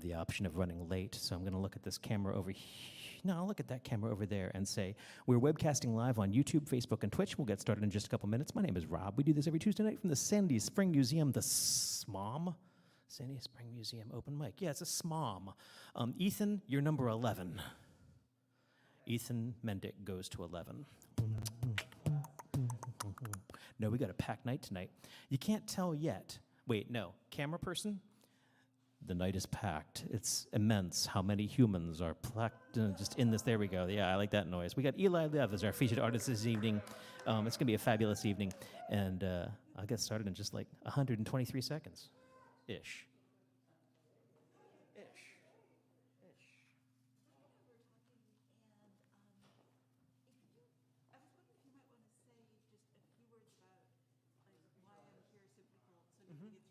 have the option of running late, so I'm going to look at this camera over here. No, I'll look at that camera over there and say, we're webcasting live on YouTube, Facebook, and Twitch. We'll get started in just a couple minutes. My name is Rob. We do this every Tuesday night from the Sandy Spring Museum, the SMOM. Sandy Spring Museum open mic. Yeah, it's a SMOM. Ethan, you're number 11. Ethan Mendick goes to 11. No, we got a packed night tonight. You can't tell yet. Wait, no. Camera person? The night is packed. It's immense how many humans are just in this. There we go. Yeah, I like that noise. We got Eli Lev as our featured artist this evening. It's going to be a fabulous evening. And I'll get started in just like 123 seconds. Ish.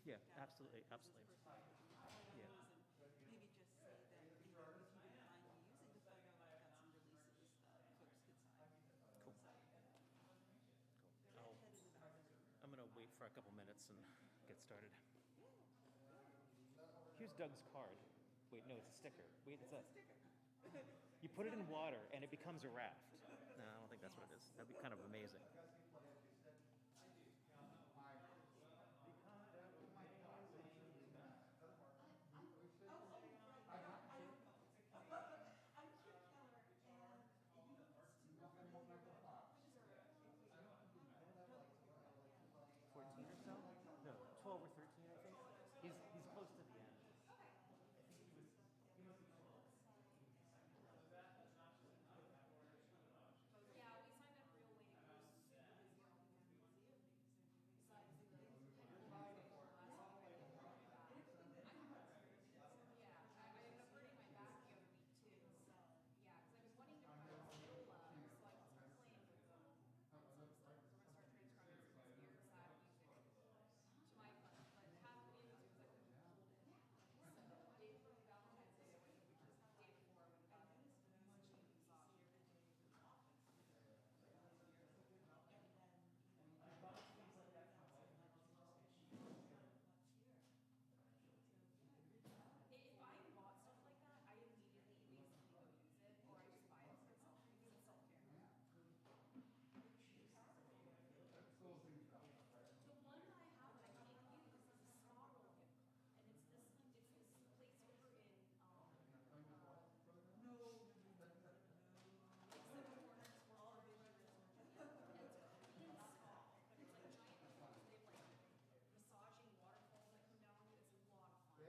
Yeah, absolutely, absolutely. Yeah. Maybe just say that, if you wouldn't mind me using the photo, I've got some releases that folks could sign. Cool. I'm going to wait for a couple minutes and get started. Here's Doug's card. Wait, no, it's a sticker. Wait, it's a sticker. You put it in water and it becomes a raft. No, I don't think that's what it is. That'd be kind of amazing. No, 12 or 13, I think. He's close to the end. Yeah, we signed up real late. Yeah, I ended up hurting my back the other week too. So yeah, because I've been wanting to practice viola so I can start playing some stuff. So we're gonna start transcribing some weird sad music to my fun. But half the issue is I couldn't hold it. So day before Valentine's Day, I went day before I went and got it. Cheap massage. If I bought stuff like that, I immediately basically go use it, or I just buy it for myself because it's self-care. The one that I have that I can't use is a spa roll gift card, and it's this place over in like Seven Corners where all the vision resorts. And it's Korean spa, but it's like giant pools. They have like massaging waterfalls that come down. It's a lot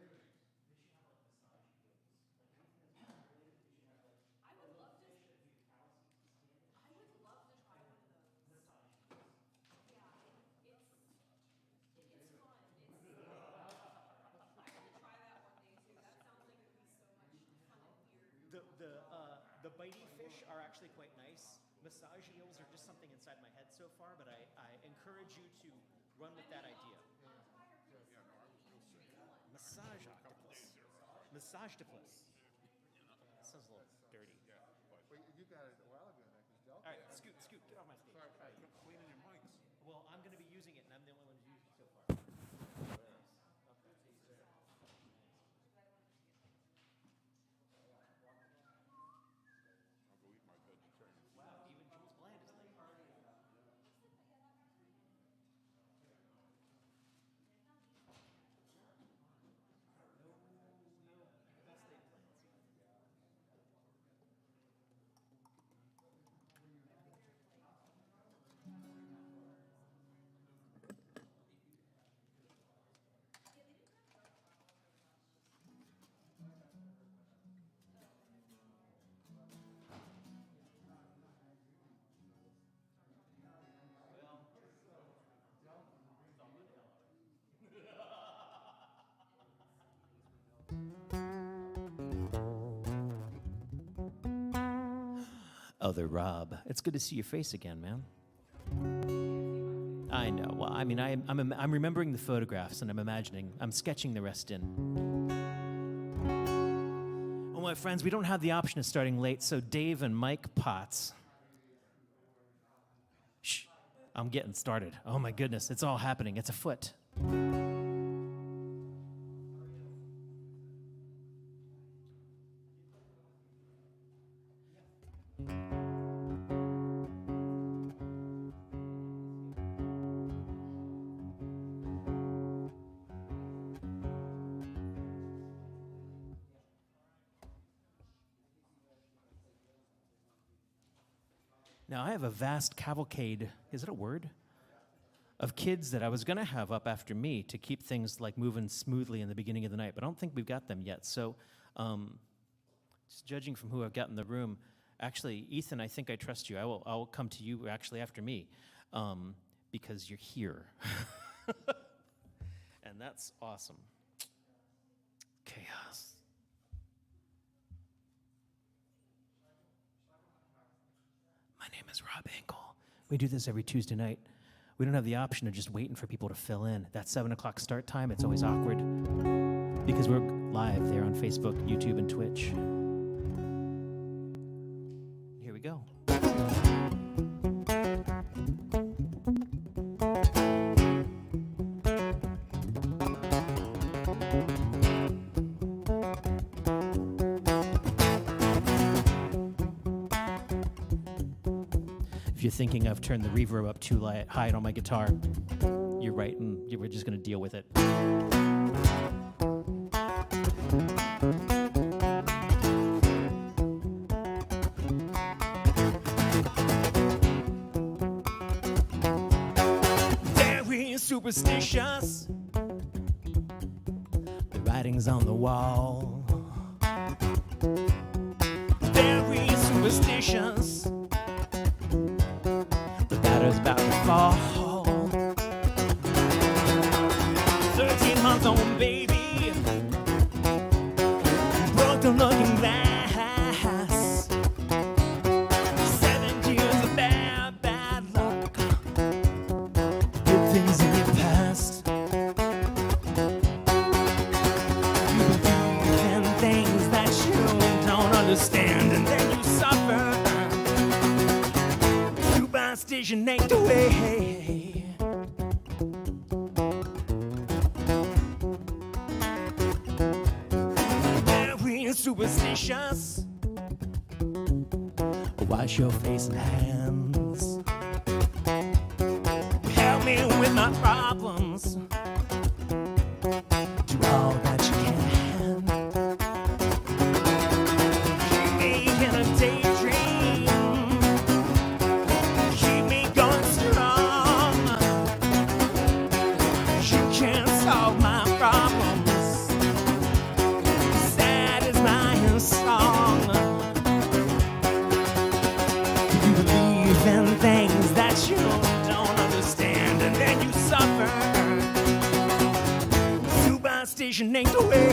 of fun. I would love to. I would love to try one of those. Yeah, it's fun. I want to try that one day too. That sounds like it would be so much fun and weird. The bitey fish are actually quite nice. Massage eels are just something inside my head so far, but I encourage you to run with that idea. Massage octopus. Massage-topus. That sounds a little dirty. Well, you got it a while ago, now. All right, scoot, get off my stage. Sorry, cleaning your mics. Well, I'm going to be using it, and I'm the only one who's used it so far. I'll go eat my vegetarian. Wow, even Jules Bland is late. Best laid plans. Other Rob, it's good to see your face again, man. I know. Well, I mean, I'm remembering the photographs and I'm sketching the rest in. Well, my friends, we don't have the option of starting late, so Dave and Mike Potts. Shh, I'm getting started. Oh my goodness, it's all happening. It's afoot. Now, I have a vast cavalcade, is it a word? Of kids that I was going to have up after me to keep things like moving smoothly in the beginning of the night, but I don't think we've got them yet. So, just judging from who I've got in the room, actually, Ethan, I think I trust you. I will come to you actually after me, because you're here. And that's awesome. Chaos. My name is Rob Ankle. We do this every Tuesday night. We don't have the option of just waiting for people to fill in. That 7 o'clock start time, it's always awkward because we're live there on Facebook, YouTube, and Twitch. Here we go. If you're thinking I've turned the reverb up too high on my guitar, you're right, and we're just going to deal with it. Very superstitious, the writing's on the wall. Very superstitious, is about to fall. 13-month-old baby broke the looking glass. 7 years of bad luck. Good things in your past. You believe in things that you don't understand, and then you suffer. Superstition ain't the way. Very superstitious. Wash your face and hands. Help me with my problems. Do all that you can. Keep me in a daydream. Things that you don't understand, and then you suffer. Superstition ain't the way.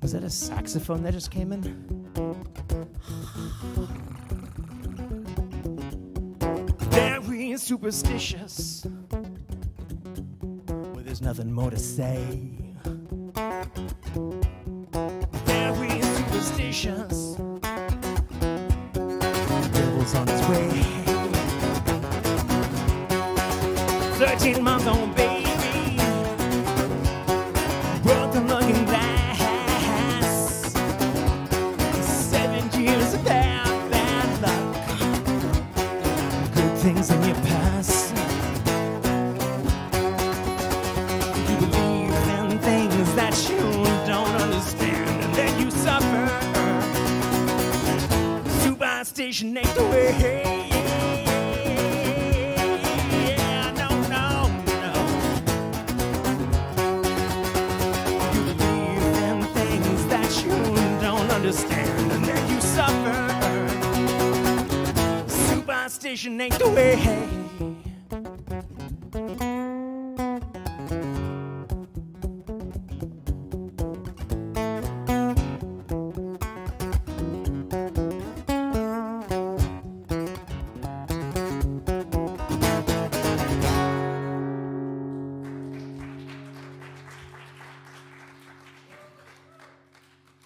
Was that a saxophone that just came in? Very superstitious, well, there's nothing more to say. Very superstitious, the devil's on his way. 13-month-old baby broke the looking glass. 7 years of bad luck. Good things in your past. You believe in things that you don't understand, and then you suffer. Superstition ain't the way. Understand, and then you suffer. Superstition ain't the way.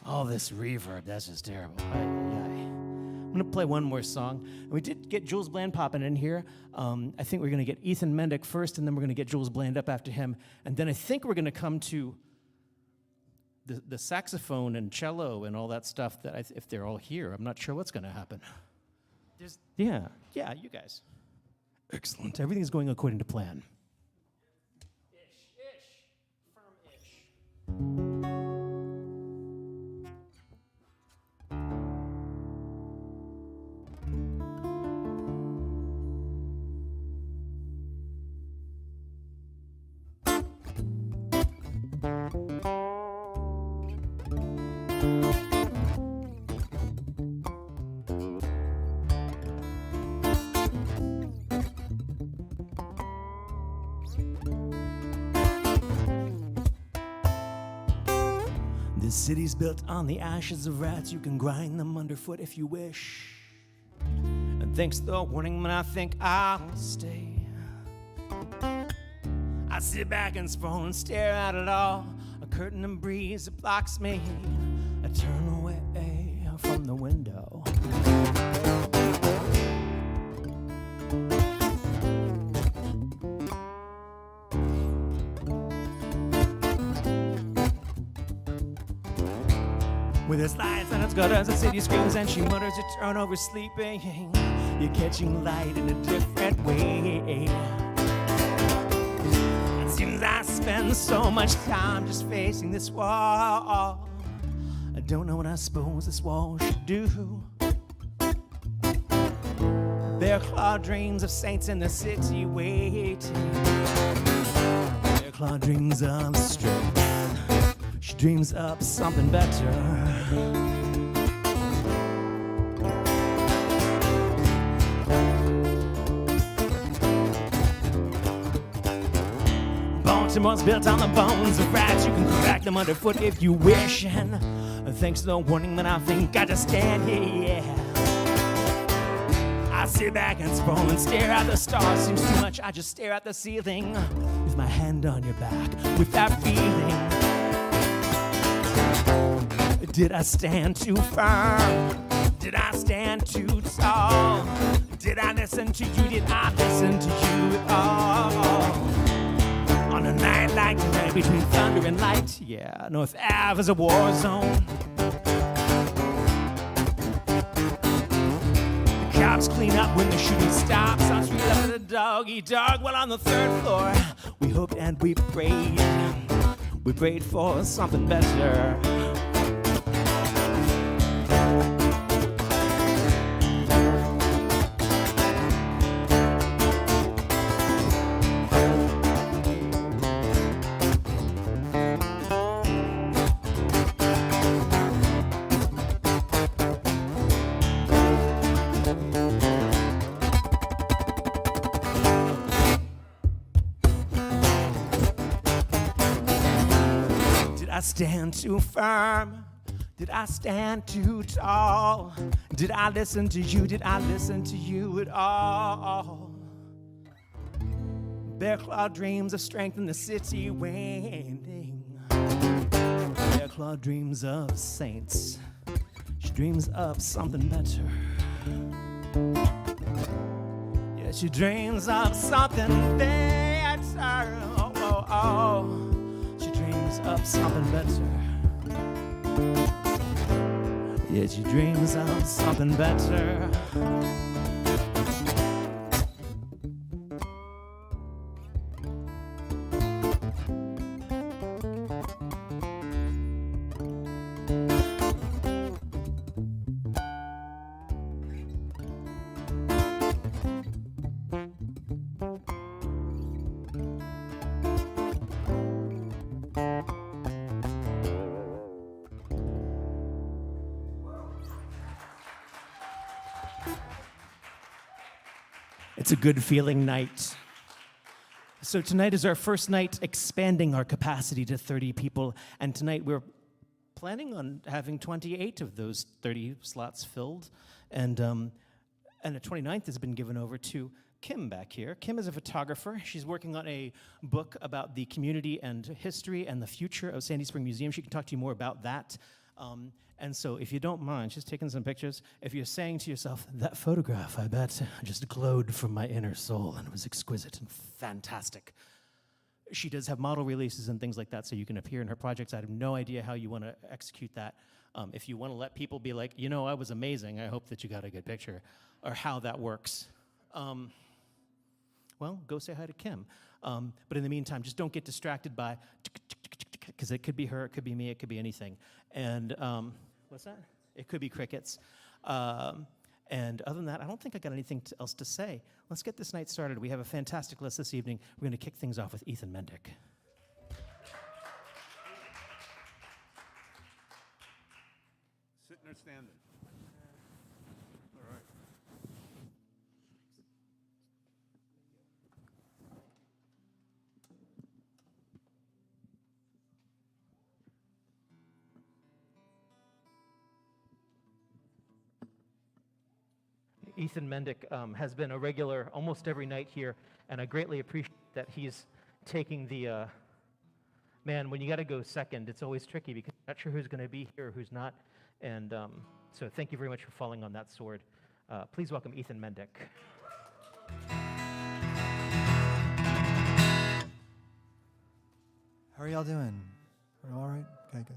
All this reverb, that's just terrible. Ay, ay, ay. I'm going to play one more song. And we did get Jules Bland popping in here. I think we're going to get Ethan Mendick first, and then we're going to get Jules Bland up after him. And then I think we're going to come to the saxophone and cello and all that stuff that if they're all here, I'm not sure what's going to happen. Yeah, you guys. Excellent. Everything's going according to plan. This city's built on the ashes of rats. You can grind them underfoot if you wish. And thanks to the warning, man, I think I'll stay. I sit back and sprawl and stare at it all. A curtain and breeze that blocks me. I turn away from the window. With its lights and its gutters, the city screams and she mutters, you turn over sleeping. You're catching light in a different way. It seems I spend so much time just facing this wall. I don't know what I suppose this wall should do. Bear claw dreams of saints in the city waiting. Bear claw dreams of strength. She dreams up something better. Baltimore's built on the bones of rats. You can crack them underfoot if you wish. And thanks to the warning, man, I think I just stand here. I sit back and sprawl and stare at the stars. Seems too much, I just stare at the ceiling with my hand on your back, with that feeling. Did I stand too firm? Did I stand too tall? Did I listen to you? Did I listen to you at all? On a night like tonight between thunder and light, yeah, North Ave is a war zone. The cops clean up when the shooting stops. On street left at a dog eat dog. Well, on the third floor, we hoped and we prayed. We prayed for something better. Did I stand too firm? Did I stand too tall? Did I listen to you? Did I listen to you at all? Bear claw dreams of strength in the city waning. Bear claw dreams of saints. She dreams of something better. Yeah, she dreams of something better. Oh, oh, oh. She dreams of something better. Yeah, she dreams of something better. It's a good feeling night. So tonight is our first night expanding our capacity to 30 people, and tonight we're planning on having 28 of those 30 slots filled, and the 29th has been given over to Kim back here. Kim is a photographer. She's working on a book about the community and history and the future of Sandy Spring Museum. She can talk to you more about that. And so if you don't mind, she's taking some pictures. If you're saying to yourself, that photograph, I bet, just glowed from my inner soul and was exquisite and fantastic. She does have model releases and things like that, so you can appear in her projects. I have no idea how you want to execute that. If you want to let people be like, you know, I was amazing, I hope that you got a good picture, or how that works. Well, go say hi to Kim. But in the meantime, just don't get distracted by, because it could be her, it could be me, it could be anything. And what's that? It could be crickets. And other than that, I don't think I got anything else to say. Let's get this night started. We have a fantastic list this evening. We're going to kick things off with Ethan Mendick. Sitting or standing? All right. Ethan Mendick has been a regular almost every night here, and I greatly appreciate that he's taking the, man, when you got to go second, it's always tricky because you're not sure who's going to be here, who's not, and so thank you very much for falling on that sword. Please welcome Ethan Mendick. How are y'all doing? Are you all right? Okay, good.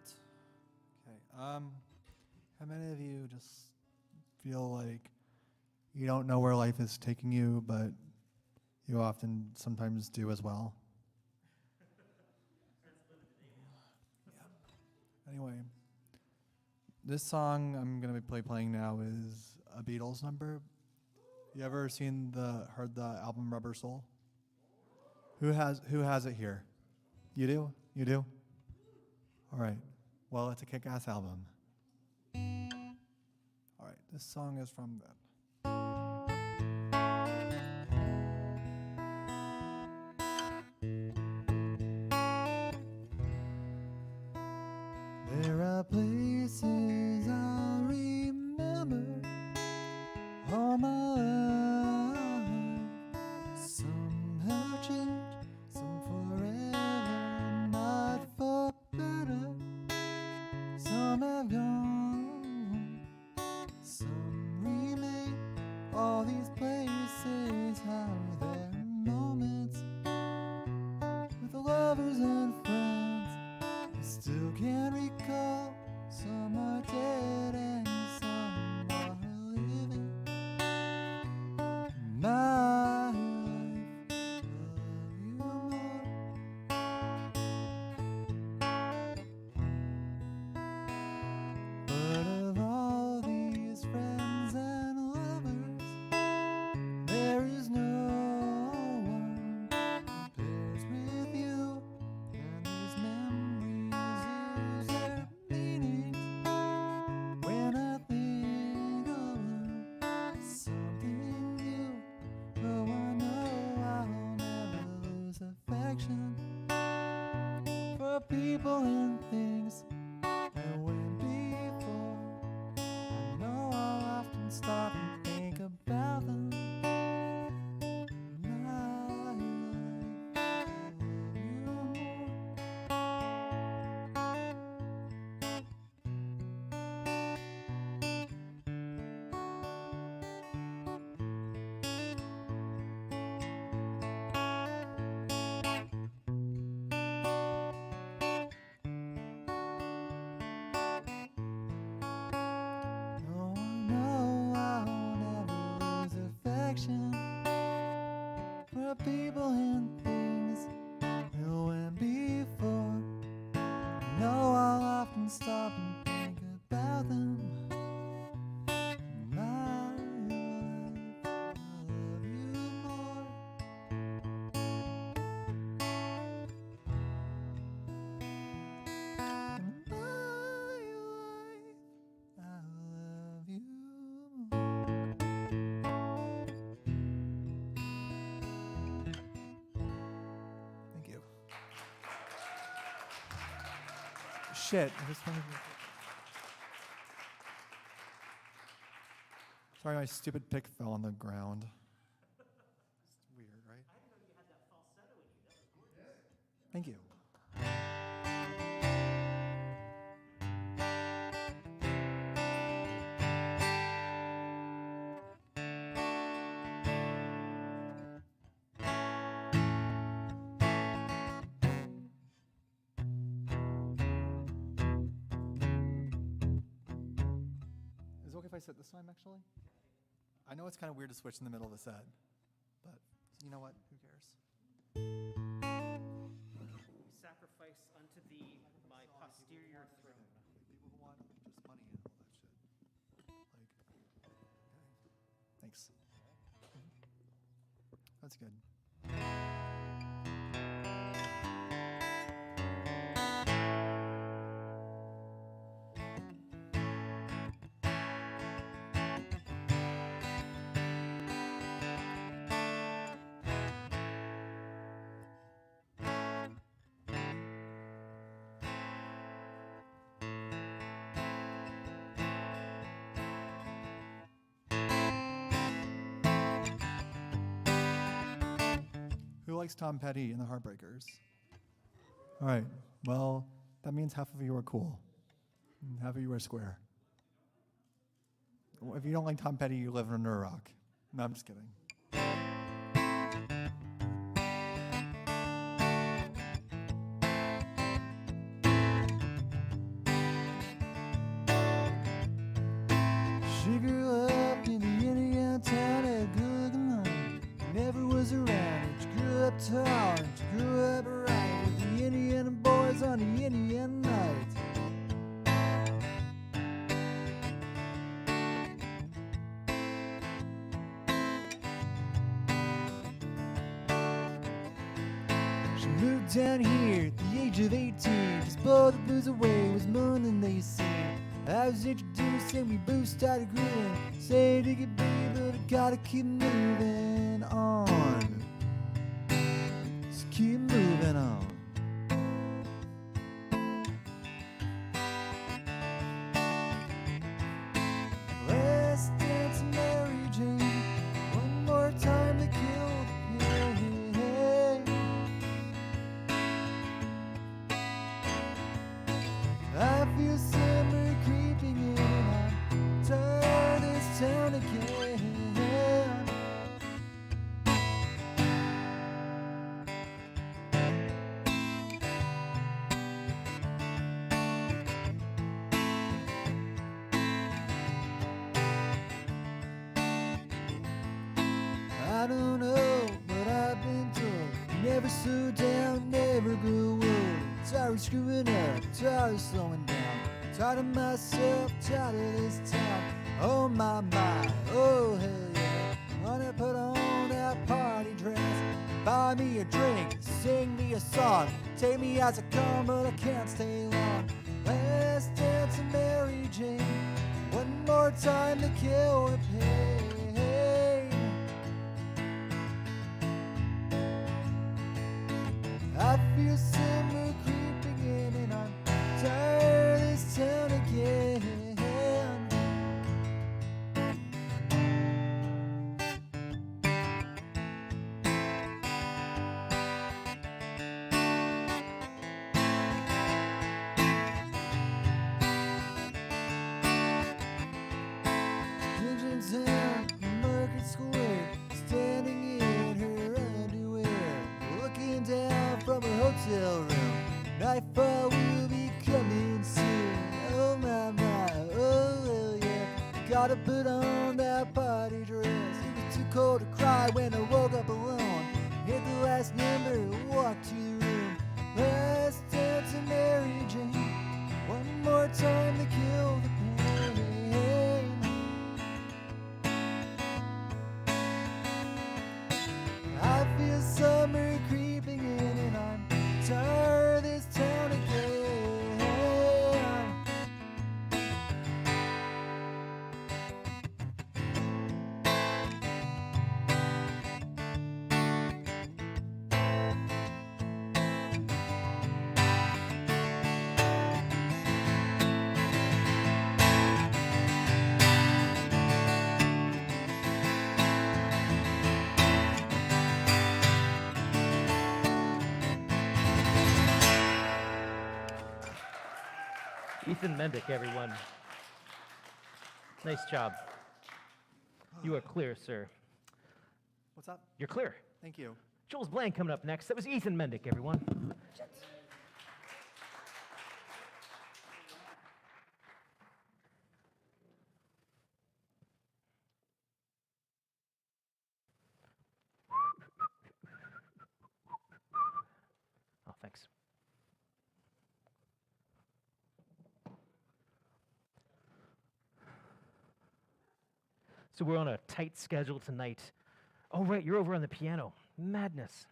Shit. Okay. How many of you just feel like you don't know where life is taking you, but you often sometimes do as well? Anyway, this song I'm gonna be playing now is a Beatles number. You ever heard the album Rubber Soul? Who has it here? You do? You do? All right. Well, it's a kick-ass album. All right. This song is from them. There are places I'll remember all my life. Some have changed, some forever, not for better. Some have gone, some remain. All these places have their moments with lovers and friends. I still can't recall. Some are dead and some are living. My life, love you more. But of all these friends and lovers, there is no one compares with you. And these memories lose their meaning when I think of something new. Oh, I know I'll never lose affection for people and things that went before. I know I'll often stop and think about them. My life, I love you more. No, I know I'll never lose affection for people and things that went before. I know I'll often stop and think about them. My life, I love you more. My life, I love you more. Thank you. Shit, I just wanted to... Sorry, my stupid pick fell on the ground. It's weird, right? I didn't know you had that falsetto in you. That was gorgeous. Thank you. Is it okay if I sit this time, actually? I know it's kind of weird to switch in the middle of the set, but you know what? Who cares? Sacrifice unto thee my posterior throne. People want just money and all that shit. Like, okay. Thanks. That's good. Who likes Tom Petty and the Heartbreakers? All right. Well, that means half of you are cool. And half of you are square. If you don't like Tom Petty, you live under a rock. No, I'm just kidding. She grew up in the Indian town at Guggenheim. Never was around. She grew up tall. She grew up right with the Indian boys on the Indian nights. She moved down here at the age of 18. Just blew the blues away, was more than they seen. I was introduced and we both started grooving. Said it could be, but I gotta keep moving on. Just keep moving on. Let's dance to Mary Jane one more time to kill the pain. I feel summer creeping in. I'm tired of this town again. I don't know, but I've been told never slow down, never grow old. Tired of screwing up, tired of slowing down. Tired of myself, tired of this town. Oh my, oh hell yeah. Wanna put on that party dress, buy me a drink, sing me a song. Take me as I come, but I can't stay long. Let's dance to Mary Jane one more time to kill the pain. I feel summer creeping in and I'm tired of this town again. Engines down Market Square, standing in her underwear, looking down from her hotel room. Nightfall will be coming soon. Oh my, oh hell yeah. Gotta put on that party dress. It was too cold to cry when I woke up alone. Hit the last number, walk to the room. Let's dance to Mary Jane one more time to kill the pain. I feel summer creeping in and I'm tired of this town again. Ethan Mendick, everyone. Nice job. You are clear, sir. What's up? You're clear. Thank you. Jules Bland coming up next. That was Ethan Mendick, everyone. Oh, thanks. So we're on a tight schedule tonight. Oh, right, you're over on the piano. Madness.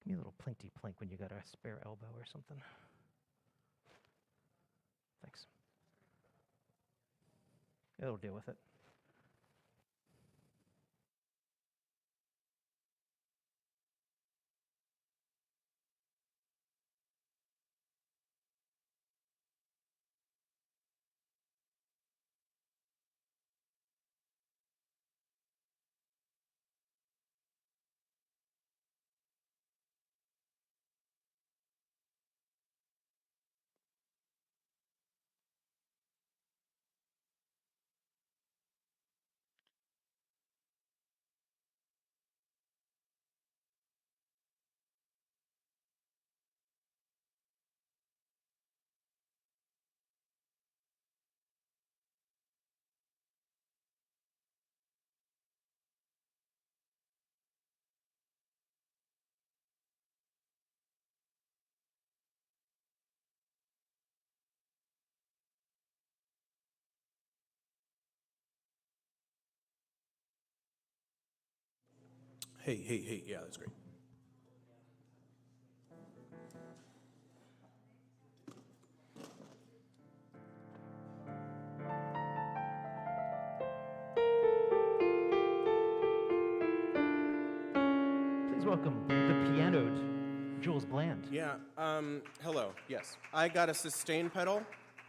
Give me a little plinky plink when you got a spare elbow or something. Thanks. It'll deal with it. Hey, yeah, that's great. Please welcome the pianoed Jules Bland. Yeah, hello, yes. I got a sustain pedal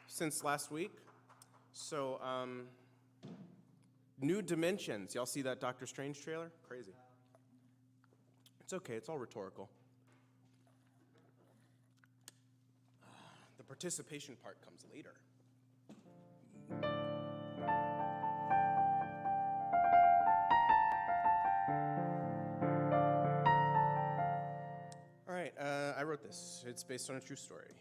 since last week. So, new dimensions. Y'all see that Doctor Strange trailer? Crazy. It's okay, it's all rhetorical. The participation part comes later. All right, I wrote this. It's based on a true story.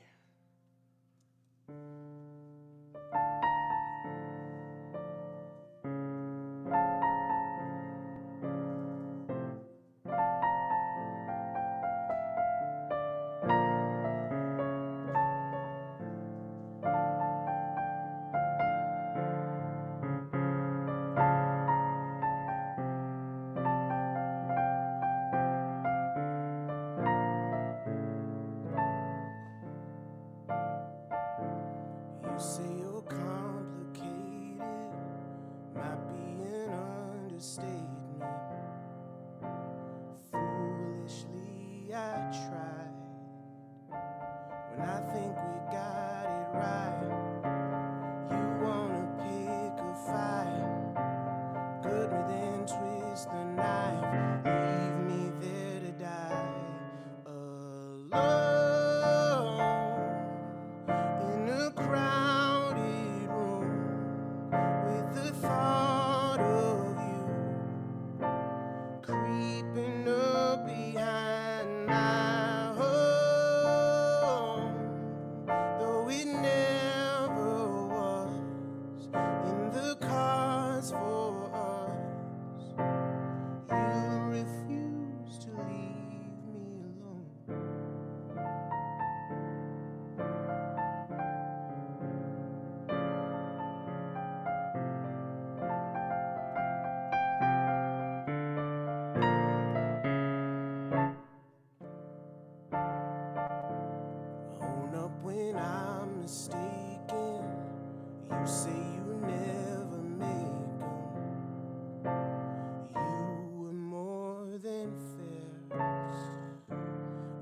and fair.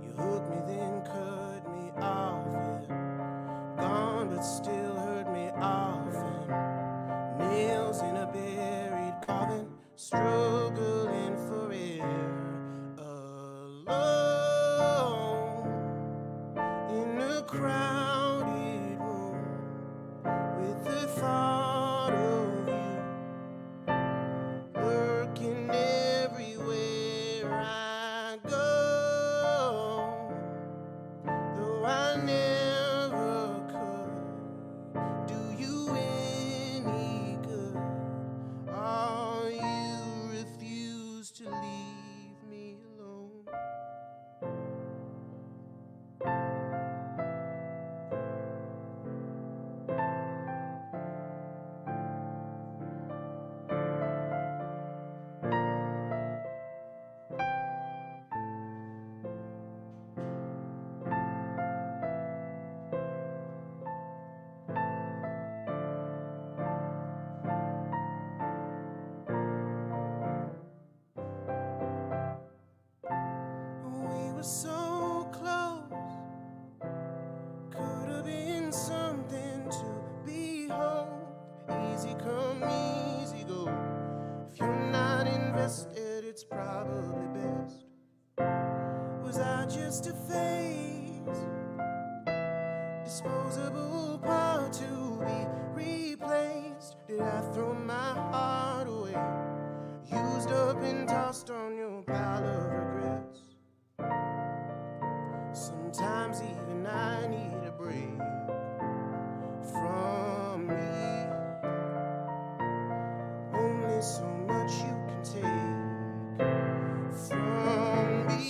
You hooked me, then cut me off, yeah. Gone, but still hurt me often. Nails in a buried coffin, struggling for air. Alone in a crowded room with the thought of you lurking everywhere I go. Though I never could do you any good, oh, you refuse to leave me alone. We were so close, could have been something to behold. Easy come, easy go. If you're not invested, it's probably best. Was I just a phase? Disposable part to be replaced? Did I throw my heart away? Used up and tossed on your pile of regrets? Sometimes even I need a break from me. Only so much you can take from me.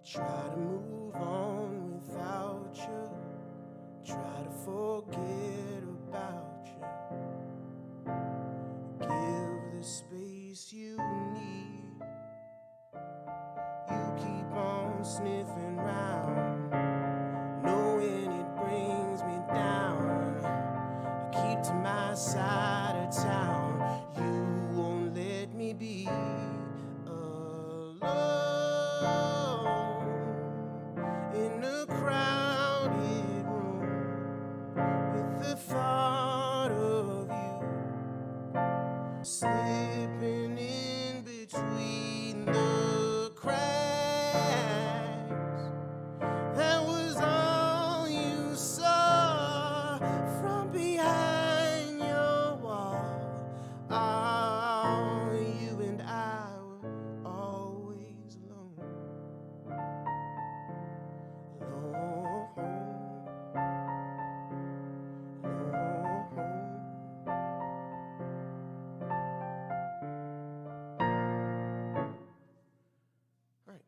Try to move on without you. Try to forget about you. Give the space you need. You keep on sniffing round, knowing it brings me down. You keep to my side of town. You won't let me be alone in a crowded room with the thought of you slipping in between the cracks. That was all you saw from behind your wall. Oh, you and I were always alone. Alone. Alone. All right.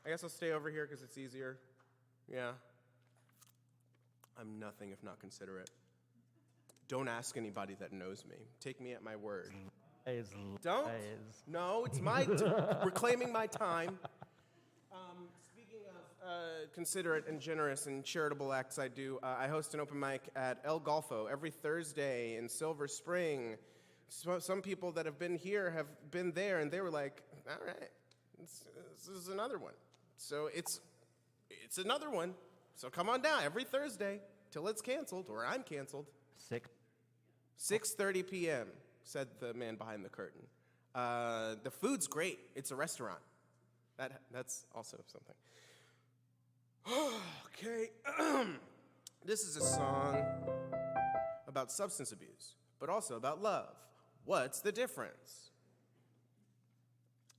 I guess I'll stay over here because it's easier. Yeah. I'm nothing if not considerate. Don't ask anybody that knows me. Take me at my word. Don't. No, it's my reclaiming my time. Speaking of considerate and generous and charitable acts, I host an open mic at El Golfo every Thursday in Silver Spring. So, some people that have been here have been there, and they were like, "All right, this is another one." So it's another one. So come on down every Thursday till it's canceled or I'm canceled. 6:30 p.m. said the man behind the curtain. The food's great. It's a restaurant. That's also something. Okay. This is a song about substance abuse, but also about love. What's the difference?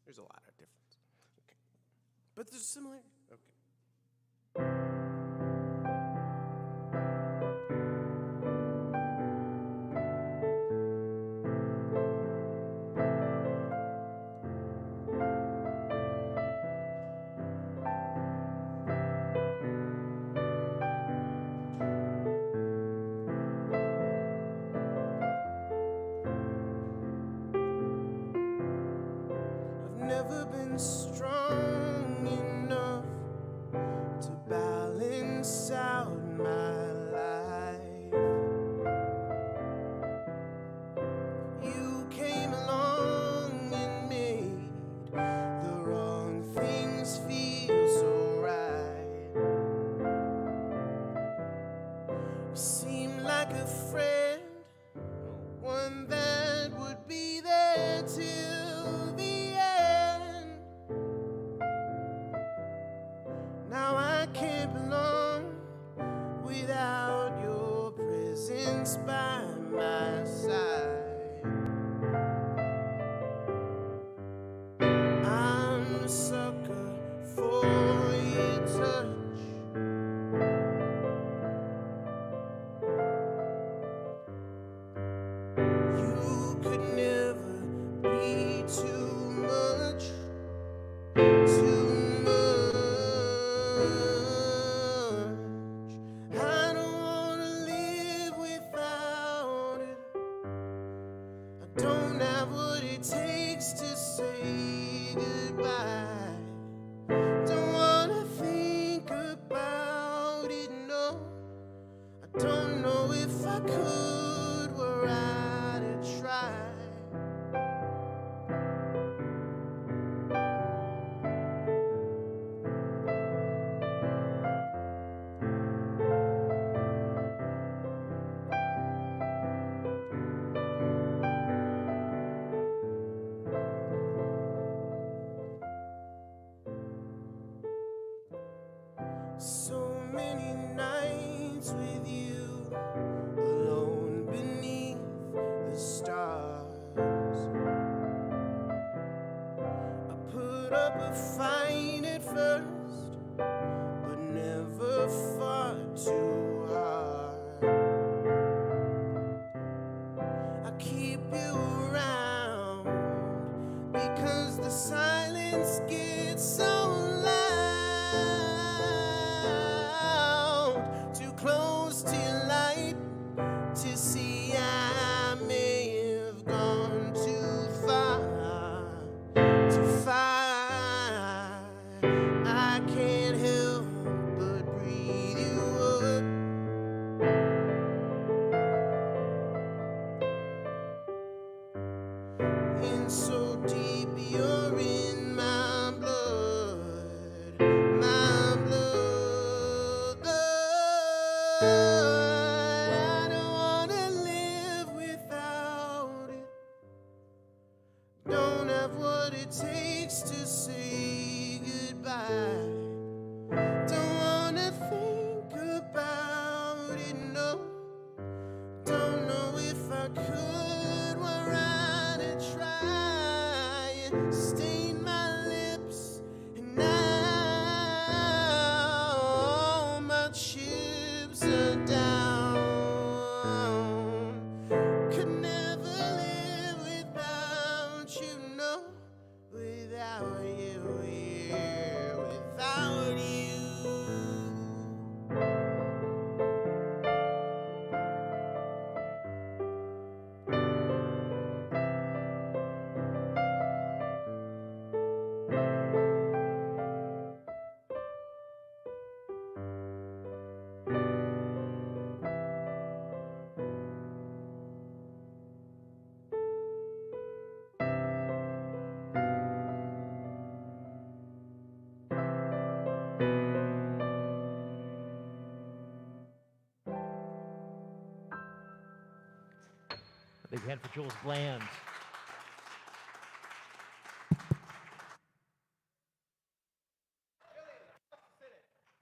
There's a lot of difference. Okay. But there's similarity. Okay. works out my life. You came along and made the wrong things feel so right. You seem like a friend, one that would be there till the end. Now I can't belong without your presence by my side. I'm a sucker for your touch. You could never be too much, too much. I don't wanna live without it. I don't have what it takes to say goodbye. Don't wanna think about it, no. I don't know if I could, were I to try. So many nights with you, alone beneath the stars. I put up a fight at first, but never fought too hard. I keep you around because the silence gets so loud. Too close to your light to see I may have gone too far. Too far. I can't help but breathe you up. In so deep, you're in my blood, my blood. I don't wanna live without it. Don't have what it takes to say goodbye. Don't wanna think about it, no. Don't know if I could, were I to try. Stain my lips, and now my chips are down. Could never live without you, no. Without you, yeah, without you. A big hand for Jules Bland.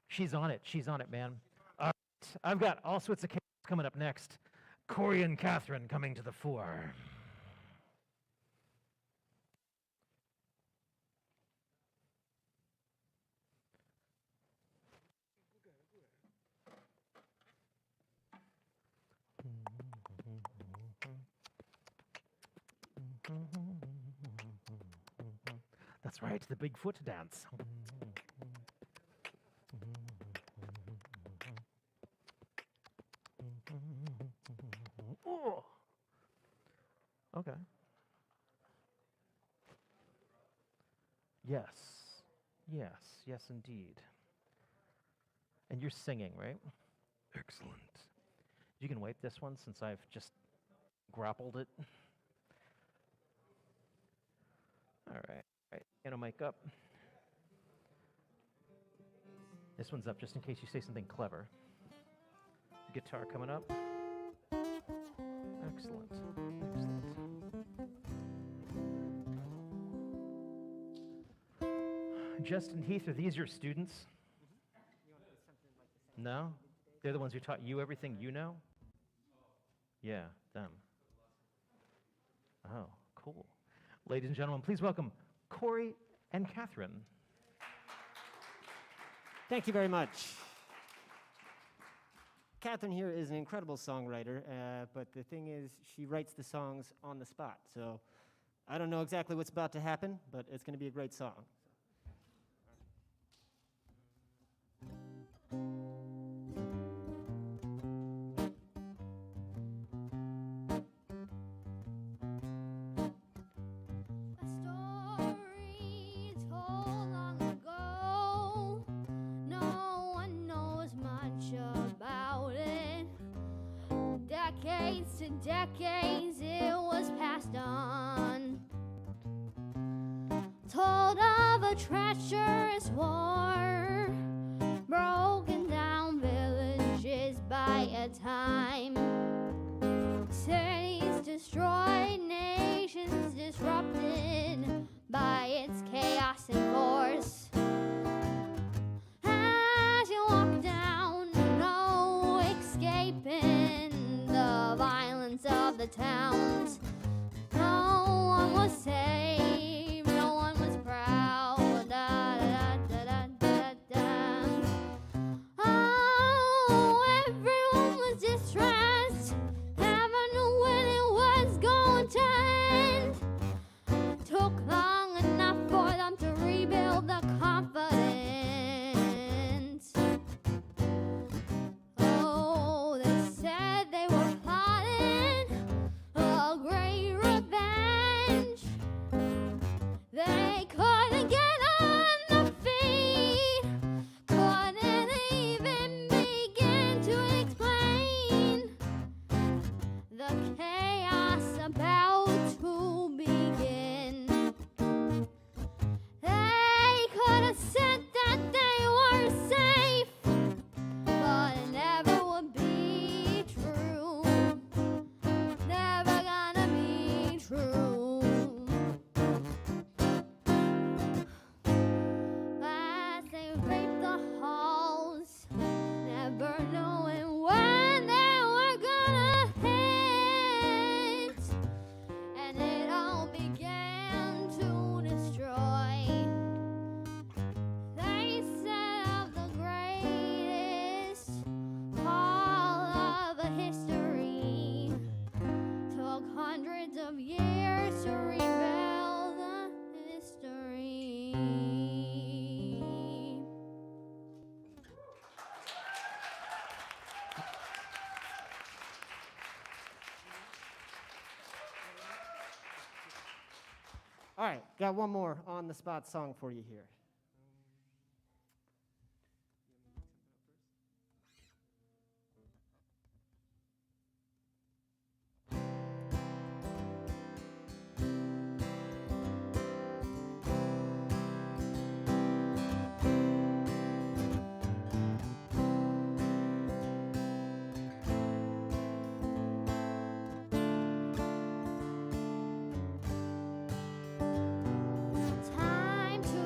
She's on it. She's on it, man. All right. I've got all sorts of cases coming up next. Corey and Catherine coming to the fore. That's right, the Bigfoot dance. Oh. Okay. Yes. Yes, yes, indeed. And you're singing, right? Excellent. You can wipe this one since I've just grappled it. All right. Piano mic up. This one's up just in case you say something clever. Guitar coming up. Excellent. Justin Heath, are these your students? No? They're the ones who taught you everything you know? Yeah, them. Oh, cool. Ladies and gentlemen, please welcome Corey and Catherine. Thank you very much. Catherine here is an incredible songwriter, but the thing is, she writes the songs on the spot. So I don't know exactly what's about to happen, but it's going to be a great song. Decades to decades it was passed on, told of a treacherous war, broken down villages by a time, cities destroyed, nations disrupted by its chaos and force. As you walk down, no escaping the violence of the towns. No one was safe, no one was proud. Da, da, da, da, da, da. Oh, everyone was distressed. Heaven knew when it was going to end. Took long enough for them to rebuild the confidence. Oh, they said they were plotting a great revenge. They couldn't get on their feet, couldn't even begin to explain the chaos about to begin. They could have said that they were safe, but it never would be true. Never gonna be true. As they raped the halls, never knowing when they were gonna hit, and it all began to destroy. They set up the greatest fall of a history. Took hundreds of years to rebuild the history. All right, got one more on the spot song for you here. Time to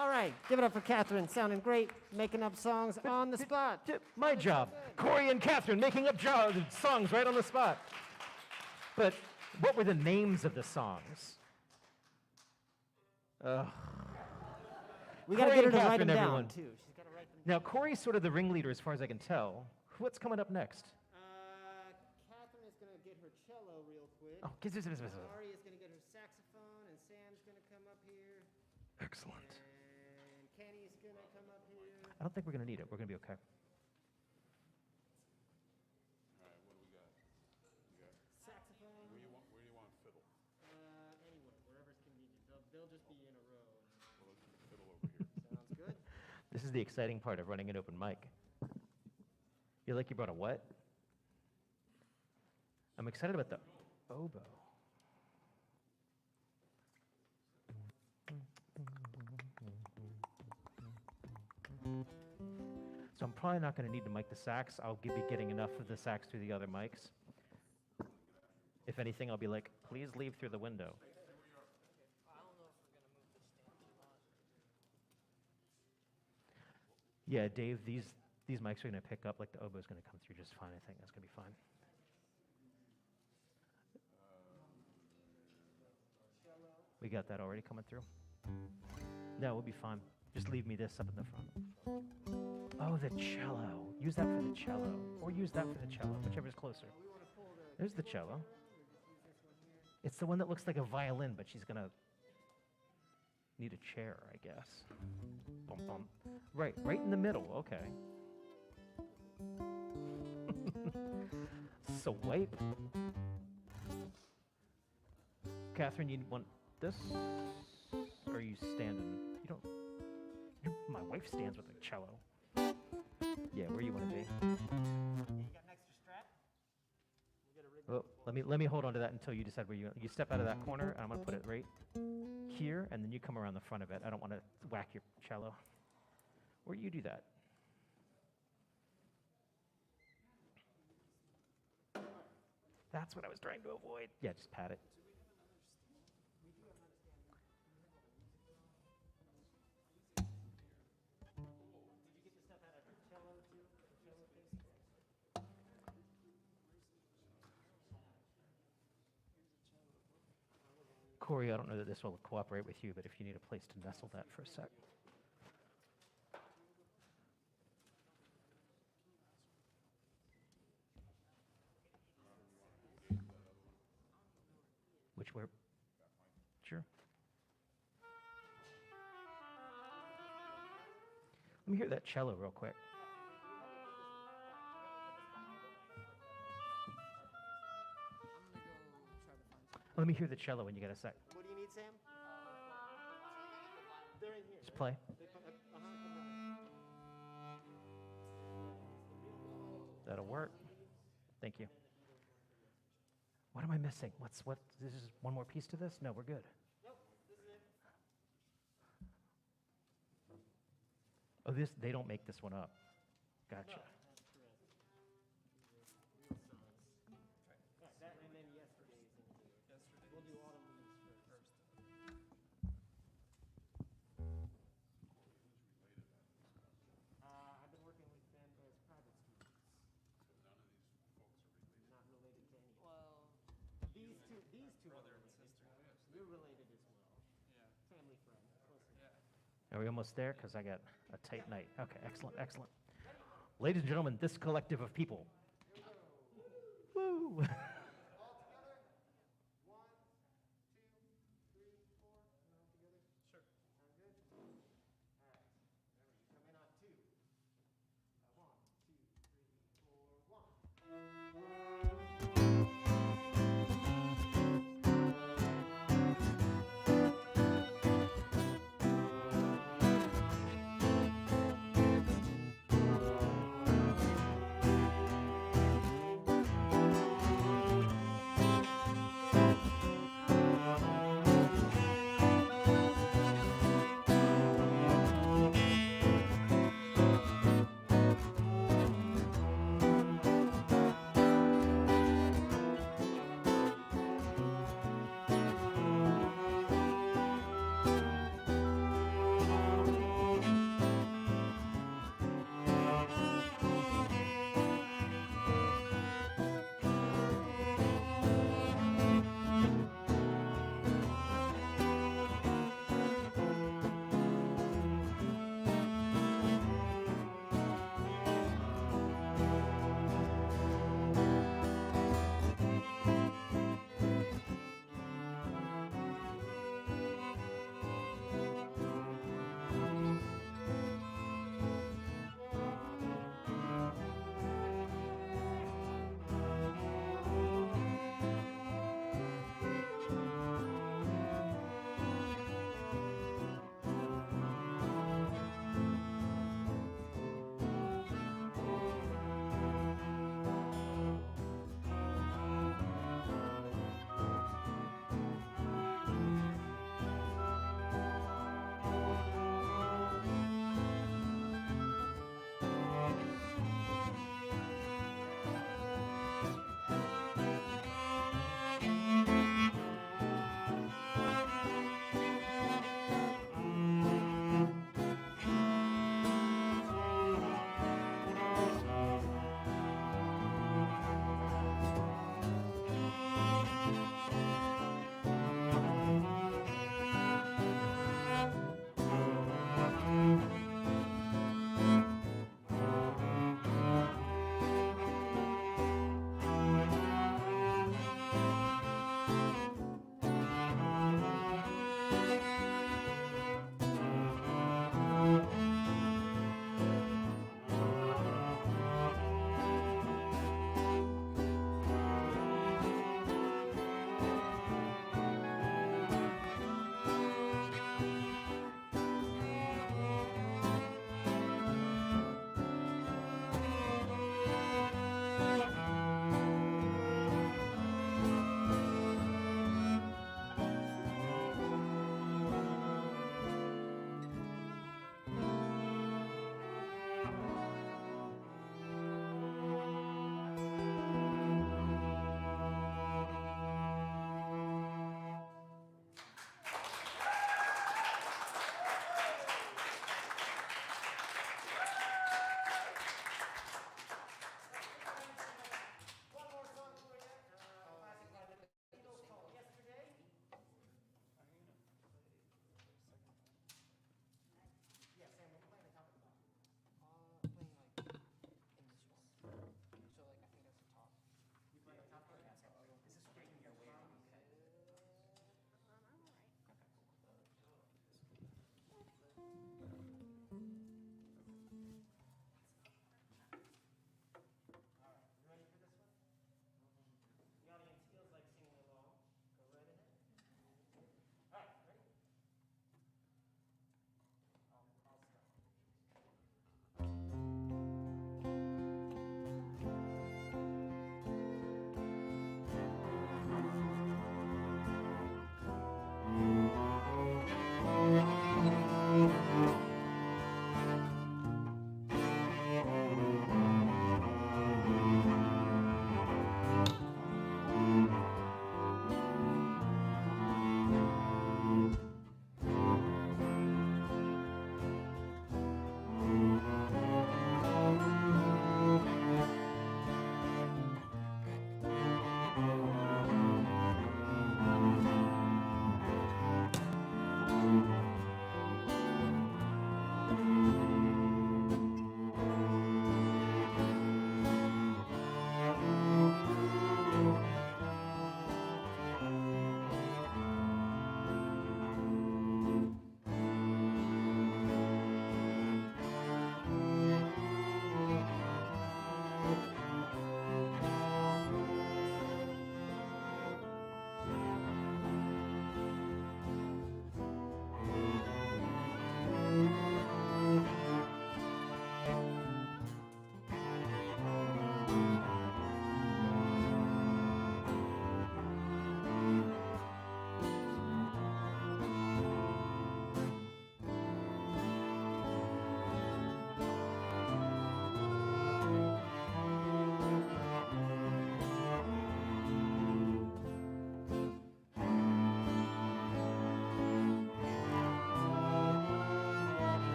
All right, give it up for Catherine. Sounding great, making up songs on the spot. My job. Corey and Catherine making up songs right on the spot. But what were the names of the songs? We got to Corey get her and to write Catherine, them everyone. down, too. She's got to write them Now, Corey's sort of the ringleader as far as I can tell. What's coming up next? Catherine is going to get her cello real quick. Oh, Ari is going to get her saxophone, and Sam's going to come up here. excellent. And Kenny's going to come up here. I don't think we're going to need it. We're going to be okay. All right, what do we got? You got Saxophone. where you want fiddle? Anywhere, wherever's convenient. They'll just be in a row. Well, let's do fiddle over here. Sounds good. This is the exciting part of running an open mic. You like you brought a what? I'm excited about the oboe. So I'm probably not going to need to mic the sax. I'll be getting enough of the sax through the other mics. If anything, I'll be like, please leave through the window. Yeah, Dave, these mics are going to pick up, like the oboe's going to come through just fine. I think that's going to be fine. We got that already coming through? No, we'll be fine. Just leave me this up in the front. Oh, the cello. Use that for the cello. Or use that for the cello, whichever's closer. There's the cello. It's the one that looks like a violin, but she's going to need a chair, I guess. Bum, bum. Right in the middle, okay. Swipe. Catherine, you want this? Or are you standing? You don't. My wife stands with a cello. Yeah, where you want to be. You got an extra strap? Oh, let me hold on to that until you decide where you step out of that corner, and I'm gonna put it right here, and then you come around the front of it. I don't want to whack your cello. Or you do that. That's what I was trying to avoid. Yeah, just pat it. Corey, I don't know that this will cooperate with you, but if you need a place to nestle that for a sec. Which where? Sure. Let me hear that cello real quick. Let me hear the cello when you get a sec. What do you need, Sam? They're in here. Just play. That'll work. Thank you. What am I missing? What? This is one more piece to this? No, we're good. Nope, this is it. Oh, they don't make this one up. Gotcha. That and then yesterday's. We'll do autumn leaves first. I've been working with them as private students. Not related to any. Well, These two are related. You're related as well. Yeah. Family friend. Close. Are we almost there? Because I got a tight night. Okay, excellent, excellent. Ladies and gentlemen, this collective of people. Woo!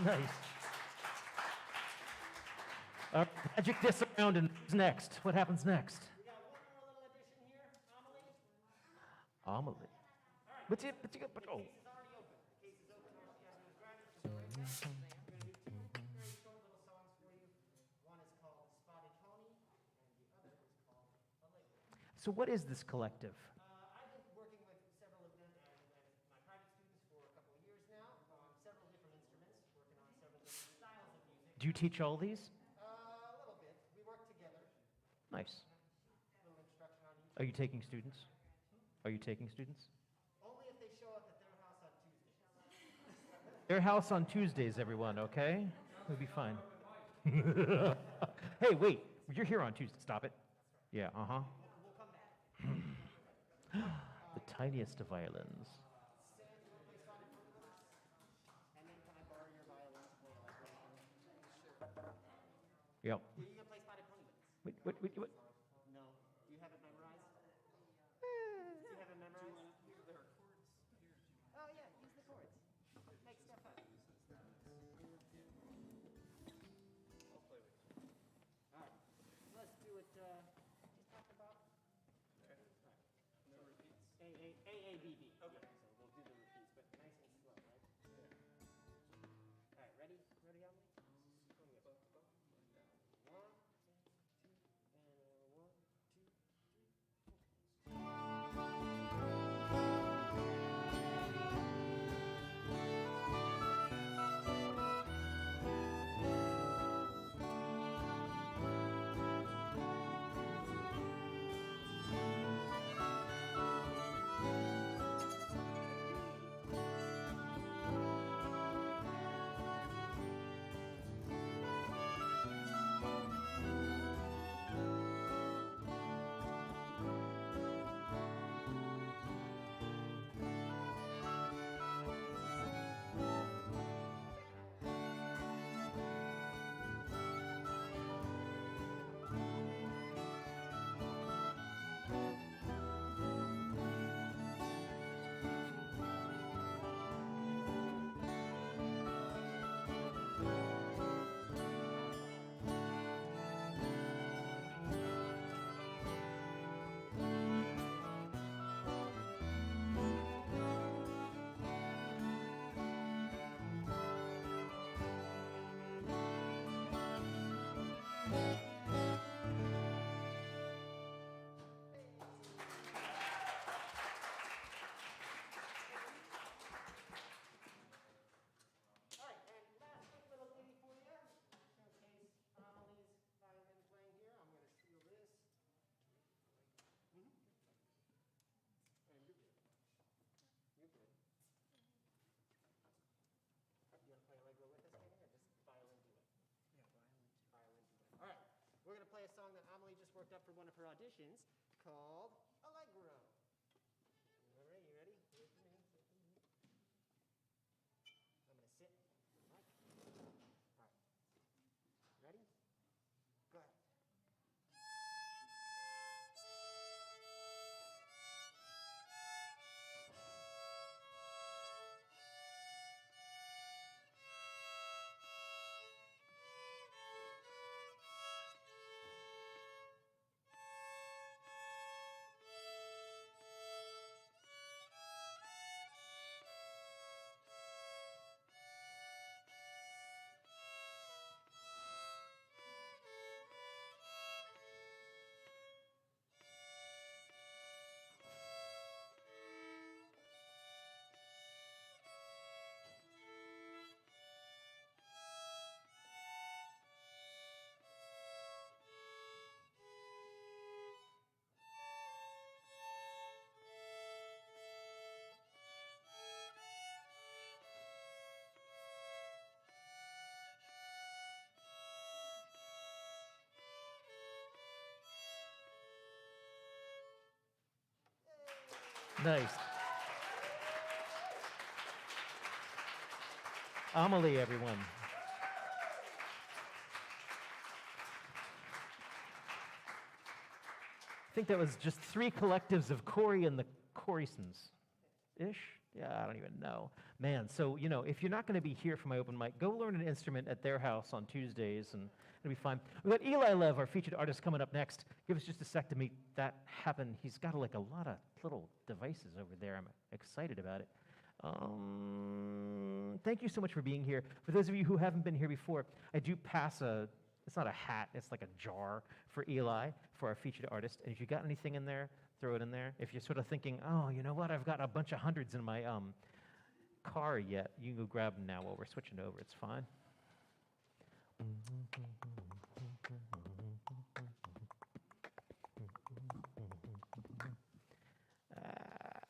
Nice. Magic this around and who's next? What happens next? We got one more little addition here, Amelie. Amelie. What's it? Oh. The case is already open. The case is open. All she has to do is grab it. Just right now. We're going to do two very short little songs for you. One is called Spotted Pony, and the other is called Allegro. So what is this collective? I've been working with several of them and my private students for a couple of years now on several different instruments, working on several different styles of music. Do you teach all these? A little bit. We work together. Nice. A little instruction on each. Are you taking students? Are you taking students? Only if they show up at their house on Tuesday. Their house on Tuesdays, everyone, okay? We'll be fine. Hey, wait. You're here on Tuesday. Stop it. Yeah, uh-huh. We'll come back. The tiniest of violins. Sam, do you want to play Spotted Pony with us? And then can I borrow your violin to play Allegro? Sure. Yep. Are you going to play Spotted Pony with us? What? No. Do you have it memorized? Do you have it memorized? Oh, yeah, use the chords. Make stuff up. All right, let's do it. Just talk about. No repeats. A, A, B, B. Okay. Yeah, so we'll do the repeats, but nice and slow, right? All right, ready? Ready, Emily? One, two, and 1, 2, 3. All right, and last quick little ditty for you. Showcase Amelie's violin playing here. I'm going to steal this. And you're good. You're good. You want to play Allegro with us, maybe, or just violin duet? Yeah, violin duet. All right, we're going to play a song that Amelie just worked up for one of her auditions called Allegro. You ready? You ready? Wait for me. Wait for me. I'm going to sit. Right. All right. Ready? Go ahead. Nice. Amelie, everyone. I think that was just 3 collectives of Corey and the Corysons-ish. Yeah, I don't even know. Man, so, if you're not going to be here for my open mic, go learn an instrument at their house on Tuesdays, and it'll be fine. We've got Eli Lev, our featured artist, coming up next. Give us just a sec to make that happen. He's got, a lot of little devices over there. I'm excited about it. Thank you so much for being here. For those of you who haven't been here before, I do pass it's not a hat, it's like a jar for Eli, for our featured artist. And if you got anything in there, throw it in there. If you're sort of thinking, oh, you know what, I've got a bunch of hundreds in my car yet, you can go grab them now while we're switching over. It's fine.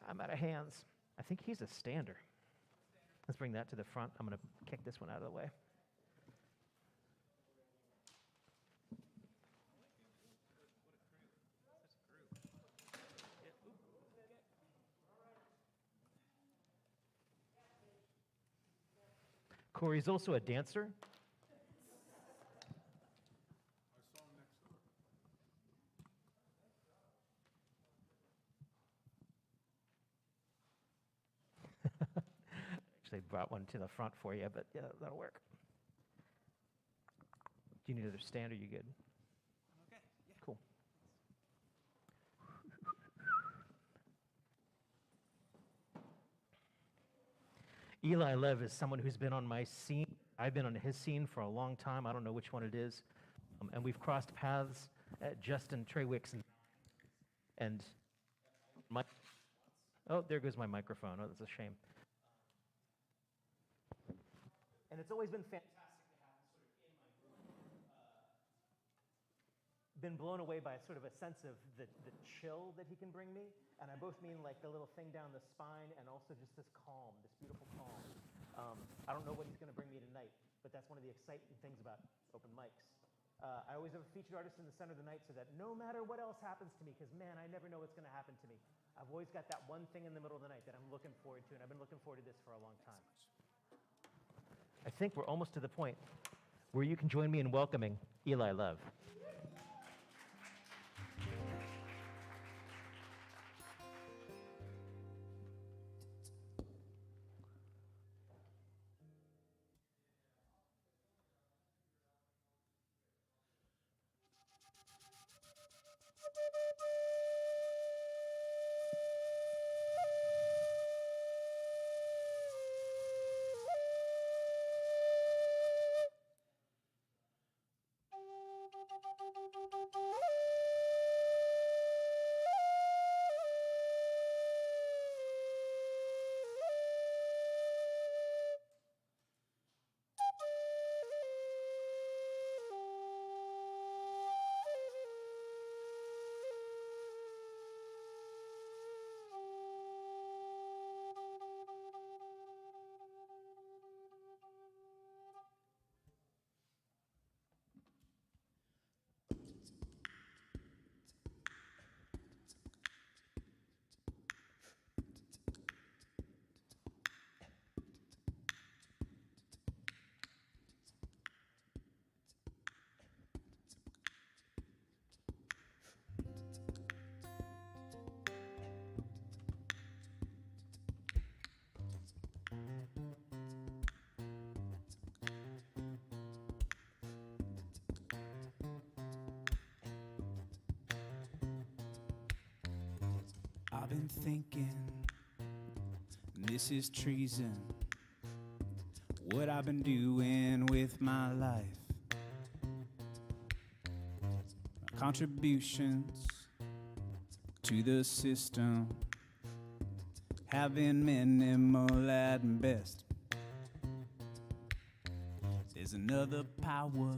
I'm out of hands. I think he's a stander. Let's bring that to the front. I'm going to kick this one out of the way. Corey's also a dancer. Actually brought one to the front for you, but yeah, that'll work. Do you need another stand, or you good? Okay. Yeah. Cool. Eli Lev is someone who's been on my scene. I've been on his scene for a long time. I don't know which one it is. And we've crossed paths at Justin Treywick's and my. Oh, there goes my microphone. Oh, that's a shame. And it's always been fantastic to have him sort of in my group. Been blown away by sort of a sense of the chill that he can bring me. And I both mean like the little thing down the spine and also just this calm, this beautiful calm. I don't know what he's going to bring me tonight, but that's one of the exciting things about open mics. I always have a featured artist in the center of the night so that no matter what else happens to me, because man, I never know what's going to happen to me. I've always got that one thing in the middle of the night that I'm looking forward to, and I've been looking forward to this for a long time. I think we're almost to the point where you can join me in welcoming Eli Lev. I've been thinking, this is treason, what I've been doing with my life. My contributions to the system have been minimal at best. There's another power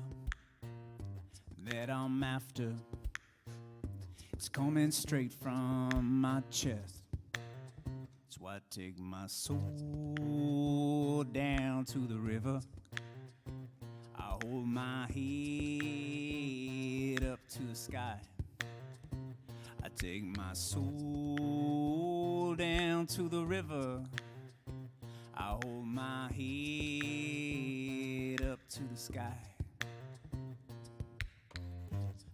that I'm after. It's coming straight from my chest. So I take my soul down to the river. I hold my head up to the sky. I take my soul down to the river. I hold my head up to the sky.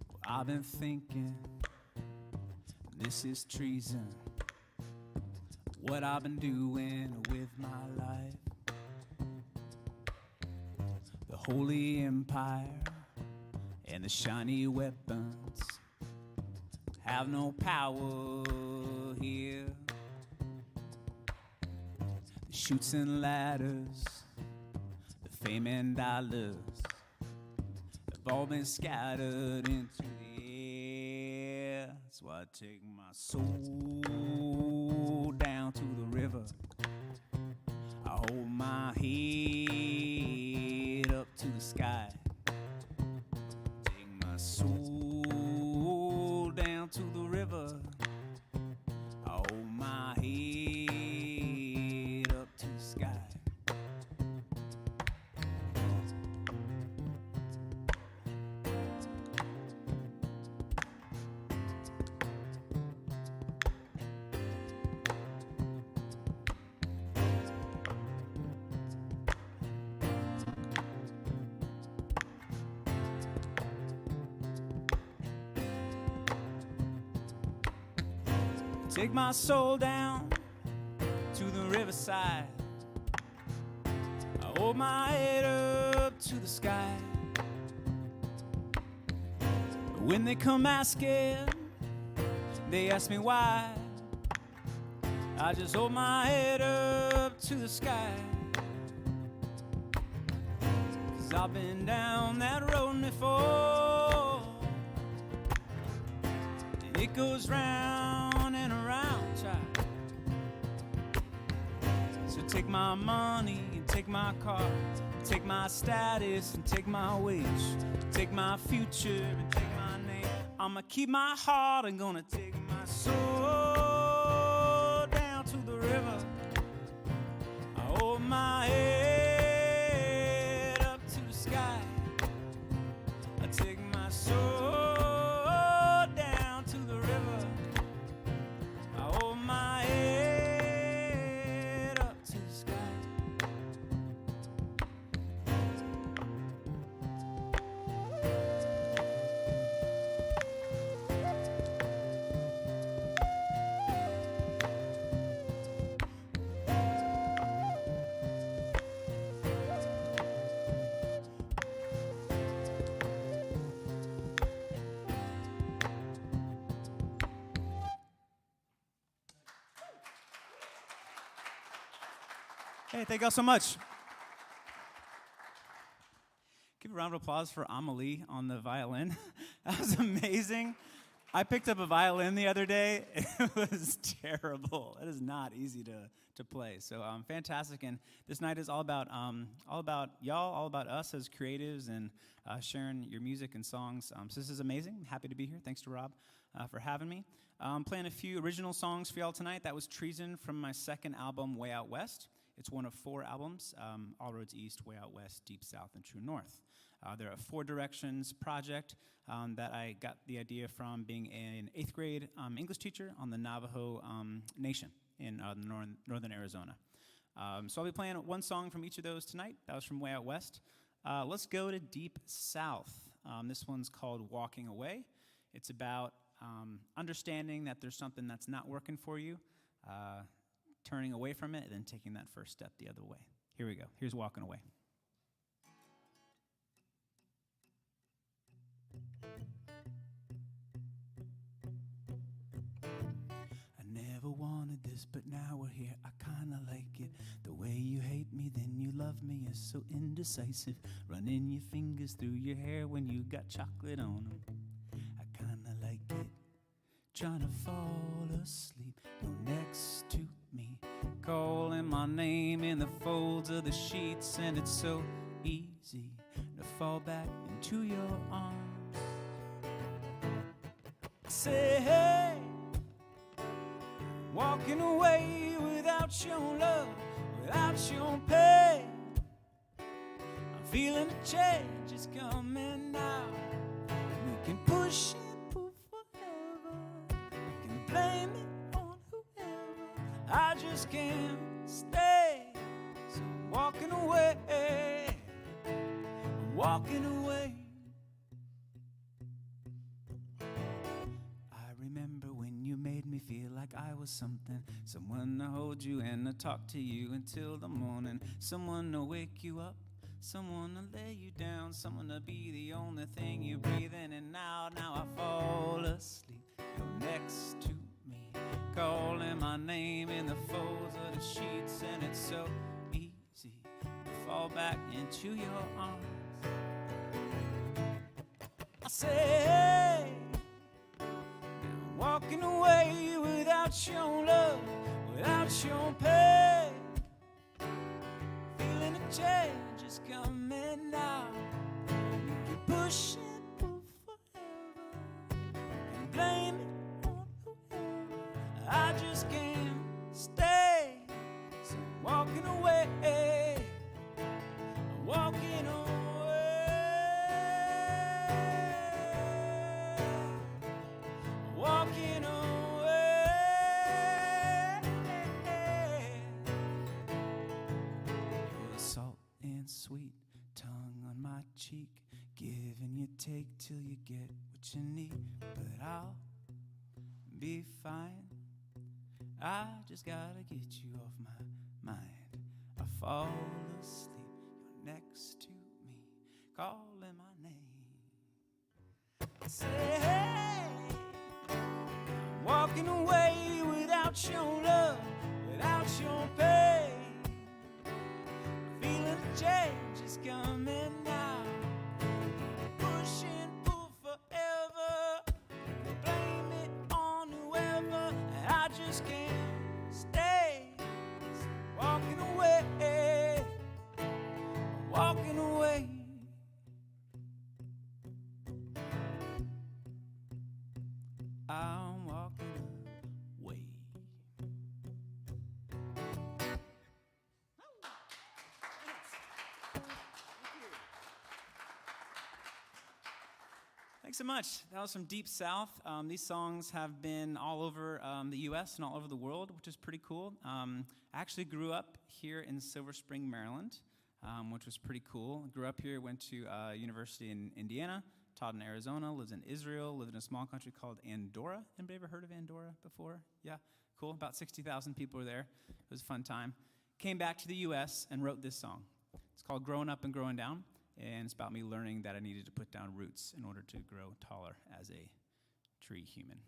Well, I've been thinking, this is treason, what I've been doing with my life. The holy empire and the shiny weapons have no power here. The chutes and ladders, the fame and dollars, have all been scattered into the air. So I take my soul down to the river. I hold my head up to the sky. Take my soul down to the river. I hold my head up to the sky. Take my soul down to the riverside. I hold my head up to the sky. When they come asking, they ask me why. I just hold my head up to the sky. 'Cause I've been down that road before, and it goes round and around, child. So take my money and take my car, take my status and take my wage, take my future and take my name. I'ma keep my heart and gonna take my soul down to the river. I hold my head up to the sky. I take my soul down to the river. I hold my head up to the sky. Hey, thank y'all so much. Give a round of applause for Amelie on the violin. That was amazing. I picked up a violin the other day. It was terrible. It is not easy to play. So fantastic. And this night is all about y'all, all about us as creatives and sharing your music and songs. So this is amazing. I'm happy to be here. Thanks to Rob for having me. I'm playing a few original songs for y'all tonight. That was Treason from my second album, Way Out West. It's one of 4 albums, All Roads East, Way Out West, Deep South, and True North. They're a 4 directions project that I got the idea from being an 8th grade English teacher on the Navajo Nation in northern Arizona. So I'll be playing one song from each of those tonight. That was from Way Out West. Let's go to Deep South. This one's called Walking Away. It's about understanding that there's something that's not working for you, turning away from it, and then taking that first step the other way. Here we go. Here's Walking Away. I never wanted this, but now we're here. I kinda like it. The way you hate me, then you love me is so indecisive. Running your fingers through your hair when you got chocolate on them. I kinda like it. Trying to fall asleep, you're next to me, calling my name in the folds of the sheets, and it's so easy to fall back into your arms. Say, hey, walking away without your love, without your pain. I'm feeling a change is coming now. We can push it. Blame it on whoever, I just can't stay. So I'm walking away, I'm walking away. I remember when you made me feel like like I was something. Someone to hold you and to talk to you until the morning. Someone to wake you up, someone to lay you down, someone to be the only thing you breathe in and out. Now I fall asleep, you're next to me, calling my name in the folds of the sheets, and it's so easy to fall back into your arms. I say, hey, I'm walking away without your love, without your pain, feeling a change is coming now. You're pushing for forever and blame it on whoever. I just can't stay, so I'm walking away, I'm walking away. Walking away. You're the salt and sweet tongue on my cheek, giving you take till you get what you need. But I'll be fine, I just gotta get you off my mind. I fall asleep, you're next to me, calling my name. I say, hey, I'm walking away without your love, without your pain, feeling the change is coming now. Pushing for forever, blame it on whoever. I just can't stay, so walking away, walking away. I'm walking away. Thanks so much. That was from Deep South. These songs have been all over the U.S. and all over the world, which is pretty cool. I actually grew up here in Silver Spring, Maryland, which was pretty cool. Grew up here, went to university in Indiana, taught in Arizona, lives in Israel, lived in a small country called Andorra. Anybody ever heard of Andorra before? Yeah, cool. About 60,000 people were there. It was a fun time. Came back to the U.S. and wrote this song. It's called Growing Up and Growing Down, and it's about me learning that I needed to put down roots in order to grow taller as a tree human.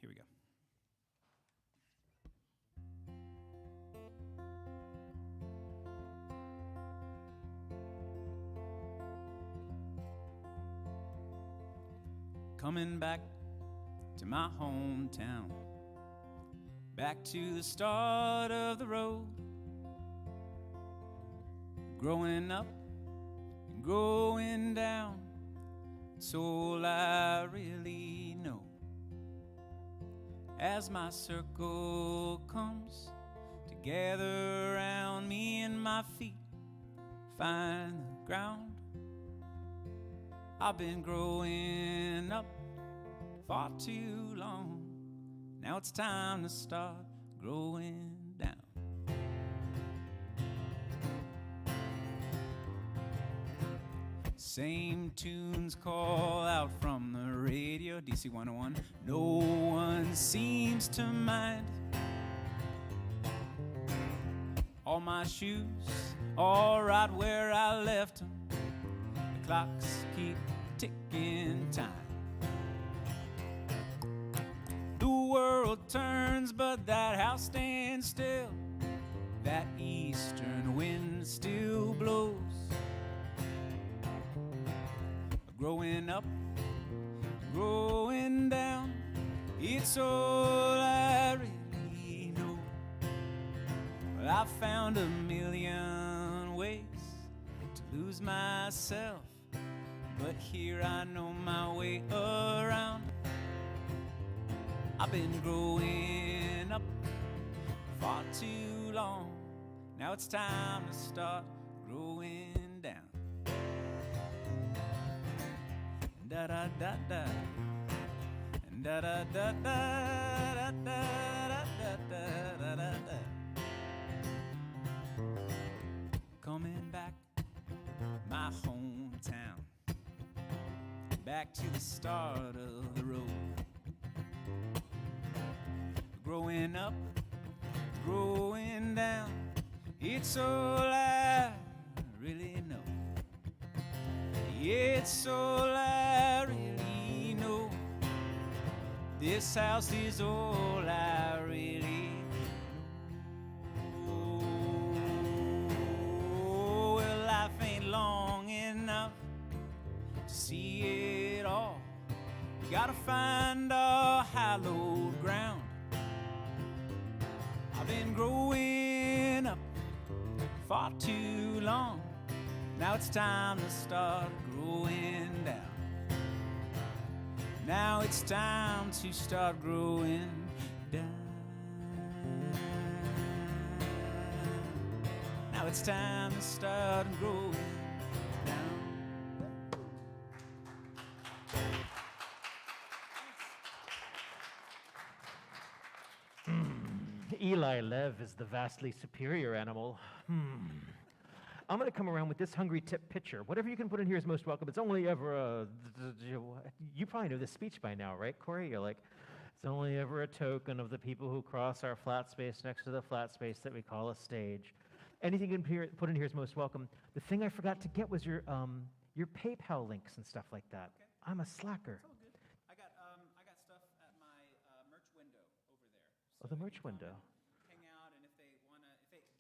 Here we go. Coming back to my hometown, back to the start of the road, growing up and growing down, it's all I really know. As my circle comes to gather around me and my feet find the ground, I've been growing up far too long. Now it's time to start growing down. Same tunes call out from the radio, DC 101. No one seems to mind. All my shoes, all right where I left them. The clocks keep ticking time. The world turns, but that house stands still. That eastern wind still blows. Growing up, growing down, it's all I really know. Well, I found a million ways to lose myself, but here I know my way around. I've been growing up far too long. Now it's time to start growing down. Da da da da, da da da da, da da da da da da. Coming back, my hometown, back to the start of the road. Growing growing up, growing down. It's all I really know. It's all I really know. This house is all I really know. Well, life ain't long enough to see it all. We gotta find our hallowed ground. I've been growing up far too long. Now it's time to start growing down. Now it's time to start growing down. Now it's time to start growing down. Eli Lev is the vastly superior animal. I'm going to come around with this hungry tip pitcher. Whatever you can put in here is most welcome. It's only ever a... You probably know this speech by now, right, Corey? You're like, it's only ever a token of the people who cross our flat space next to the flat space that we call a stage. Anything you can put in here is most welcome. The thing I forgot to get was your PayPal links and stuff like that. Okay. I'm a slacker. It's all good. I got stuff at my merch window over there. Oh, the merch window. Hang out, and if they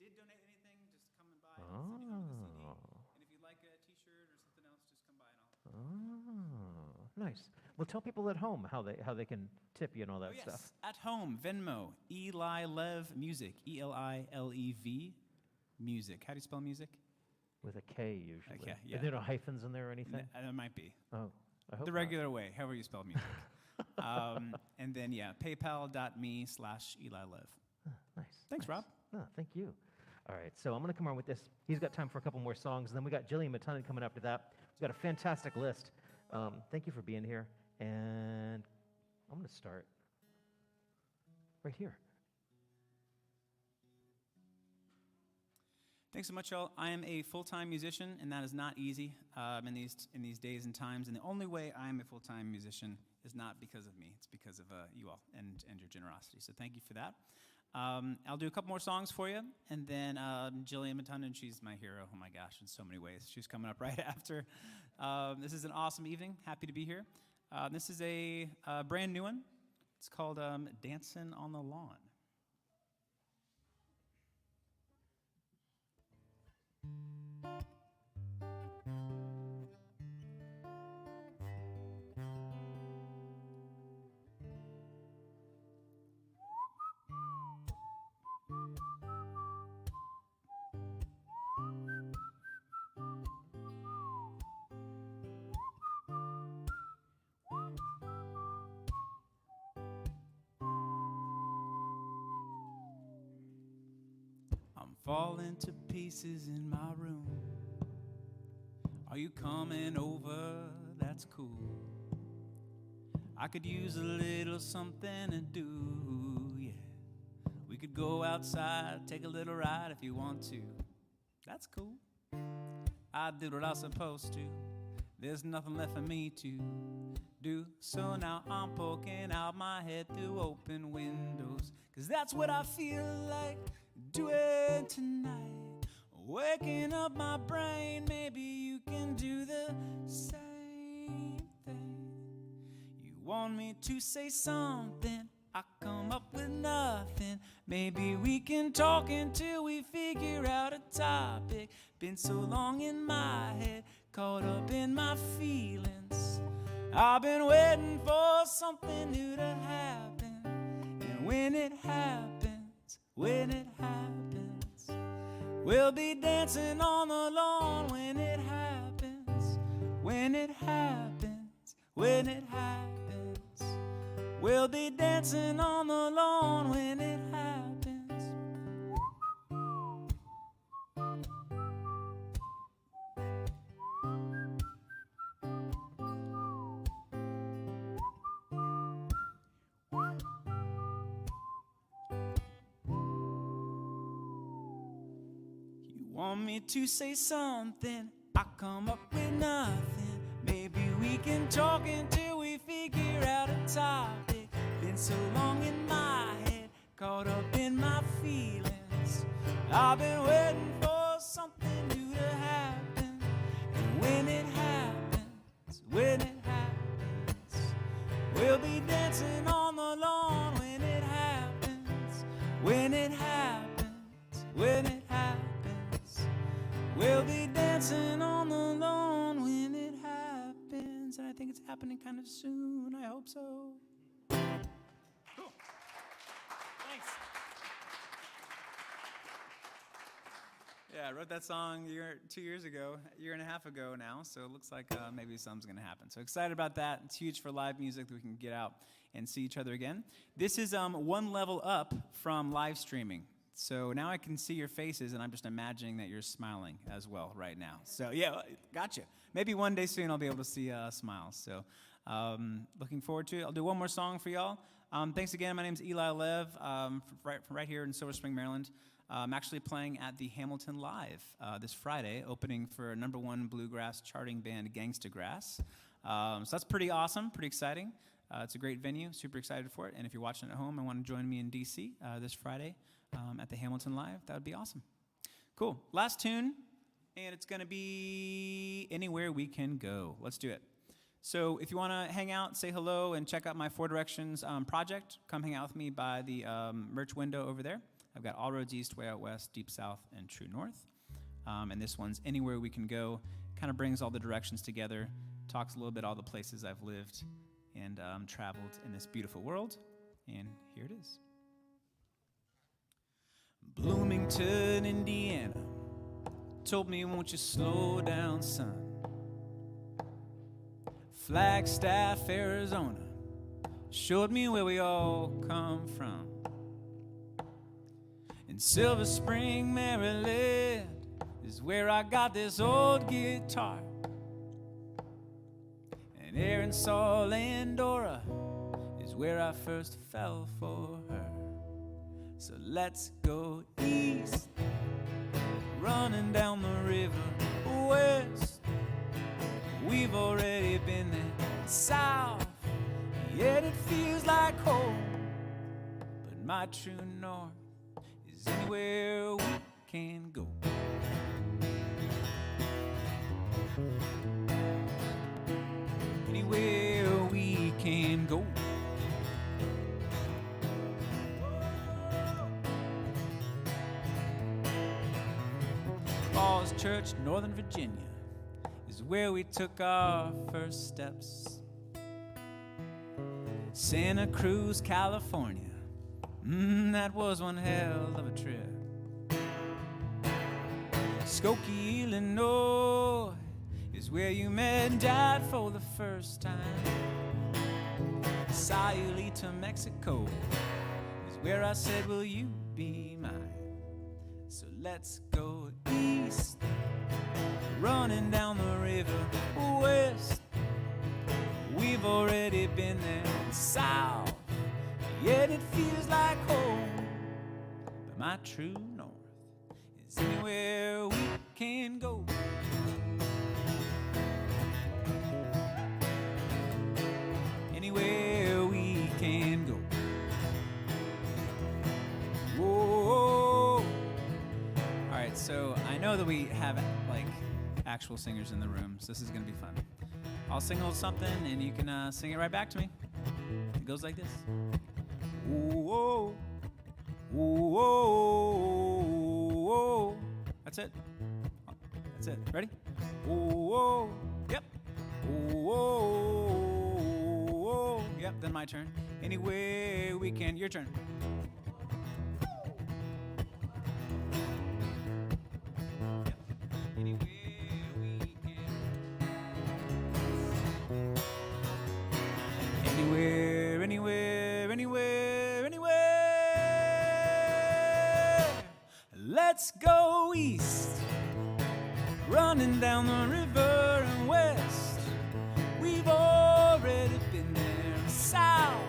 did donate anything, just come and buy it. Send it on the CD. And if you'd like a T-shirt or something else, just come by and I'll. Nice. Well, tell people at home how they can tip you and all that yes. stuff. At home, Venmo, Eli Lev Music, ELILEV Music. How do you spell music? With a K usually. Okay, yeah. Are there no hyphens in there or anything? There might be. Oh, I hope The not. regular way, however you spell music. And then, paypal.me/Eli Lev. Nice. Thanks, nice. Rob. Oh, thank you. All right, so I'm going to come around with this. He's got time for a couple more songs, and then we got Jillian Matunin coming after that. We've got a fantastic list. Thank you for being here, and I'm going to start right here. Thanks so much, y'all. I am a full-time musician, and that is not easy in these days and times. And the only way I am a full-time musician is not because of me. It's because of you all and your generosity. So thank you for that. I'll do a couple more songs for you, and then Jillian Matunin, she's my hero. Oh my gosh, in so many ways. She's coming up right after. This is an awesome evening. Happy to be here. This is a brand new one. It's called Dancing on the Lawn. Falling to pieces in my room. Are you coming over? That's cool. I could use a little something to do, yeah. We could go outside, take a little ride if you want to. That's cool. I did what I was supposed to. There's nothing left for me to do. So now I'm poking out my head through open windows, 'cause that's what I feel like doing tonight. Waking up my brain, maybe you can do the same thing. You want me to say something, I come up with nothing. Maybe we can talk until we figure out a topic. Been so long in my head, caught up in my feelings. I've been waiting for something new to happen. And when it happens, we'll be dancing on the lawn when it happens. When it happens, when it happens, we'll be dancing on the lawn when it happens. Want me to say something, I come up with nothing. Maybe we can talk until we figure out a topic. Been so long in my head, caught feelings. I've been waiting for something new to happen. And when it happens, we'll be dancing on the lawn when it happens. When it happens, we'll be dancing on the lawn when it happens. And I think it's happening kind of soon. I hope so. Cool. Thanks. Yeah, I wrote that song 2 years ago, a year and a half ago now, so it looks like maybe something's going to happen. So excited about that. It's huge for live music that we can get out and see each other again. This is one level up from live streaming. So now I can see your faces, and I'm just imagining that you're smiling as well right now. So yeah, gotcha. Maybe one day soon I'll be able to see smiles. So looking forward to it. I'll do one more song for y'all. Thanks again. My name's Eli Lev, from right here in Silver Spring, Maryland. I'm actually playing at the Hamilton Live this Friday, opening for #1 bluegrass charting band Gangsta Grass. So that's pretty awesome, pretty exciting. It's a great venue, super excited for it. And if you're watching at home and want to join me in DC this Friday at the Hamilton Live, that would be awesome. Cool. Last tune, and it's going to be Anywhere We Can Go. Let's do it. So if you want to hang out, say hello, and check out my Four Directions project, come hang out with me by the merch window over there. I've got All Roads East, Way Out West, Deep South, and True North. And this one's Anywhere We Can Go. Kind of brings all the directions together, talks a little bit all the places I've lived and traveled in this beautiful world. And here it is. Bloomington, Indiana, told me, won't you slow down, son? Flagstaff, Arizona, showed me where we all come from. In Silver Spring, Maryland, is where I got this old guitar. And Arkansas, Landora, is where I first fell for her. So let's go east, running down the river west. We've already been there. South, yet it feels like home. But my true north is anywhere we can go. Anywhere we can go. Falls Church, Northern Virginia, is where we took our first steps. Santa Cruz, California, that was one hell of a trip. Skokie, Illinois, is where you met Dad for the first time. Sayulita, Mexico, is where I said, will you be mine? So let's go east, running down the river west. We've already been there. South, yet it feels like home. But my true north is anywhere we can go. Anywhere we can go. Whoa. All right, so I know that we have like actual singers in the room, so this is gonna be fun. I'll sing a little something, and you can sing it right back to me. It goes like this. Whoa, whoa, whoa. That's it. That's it. Ready? Whoa, yep. Whoa, yep. Then my turn. Anywhere we can. Your turn. Yep. Anywhere. Anywhere, anywhere, anywhere, anywhere. Let's go east, running down the river and west. We've already been there. South,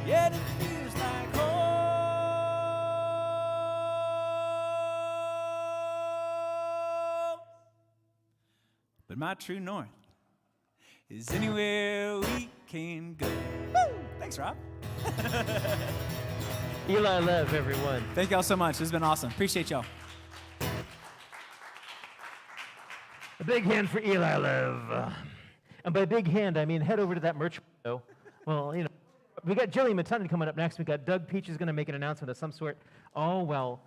yet it feels like home. But my true north is anywhere we can go. Woo! Thanks, Rob. Eli Lev, everyone. Thank y'all so much. This has been awesome. Appreciate y'all. A big hand for Eli Lev. And by big hand, I mean head over to that merch window. Well, you know, we got Jillian Matunda coming up next. We got Doug Peach is going to make an announcement of some sort. All while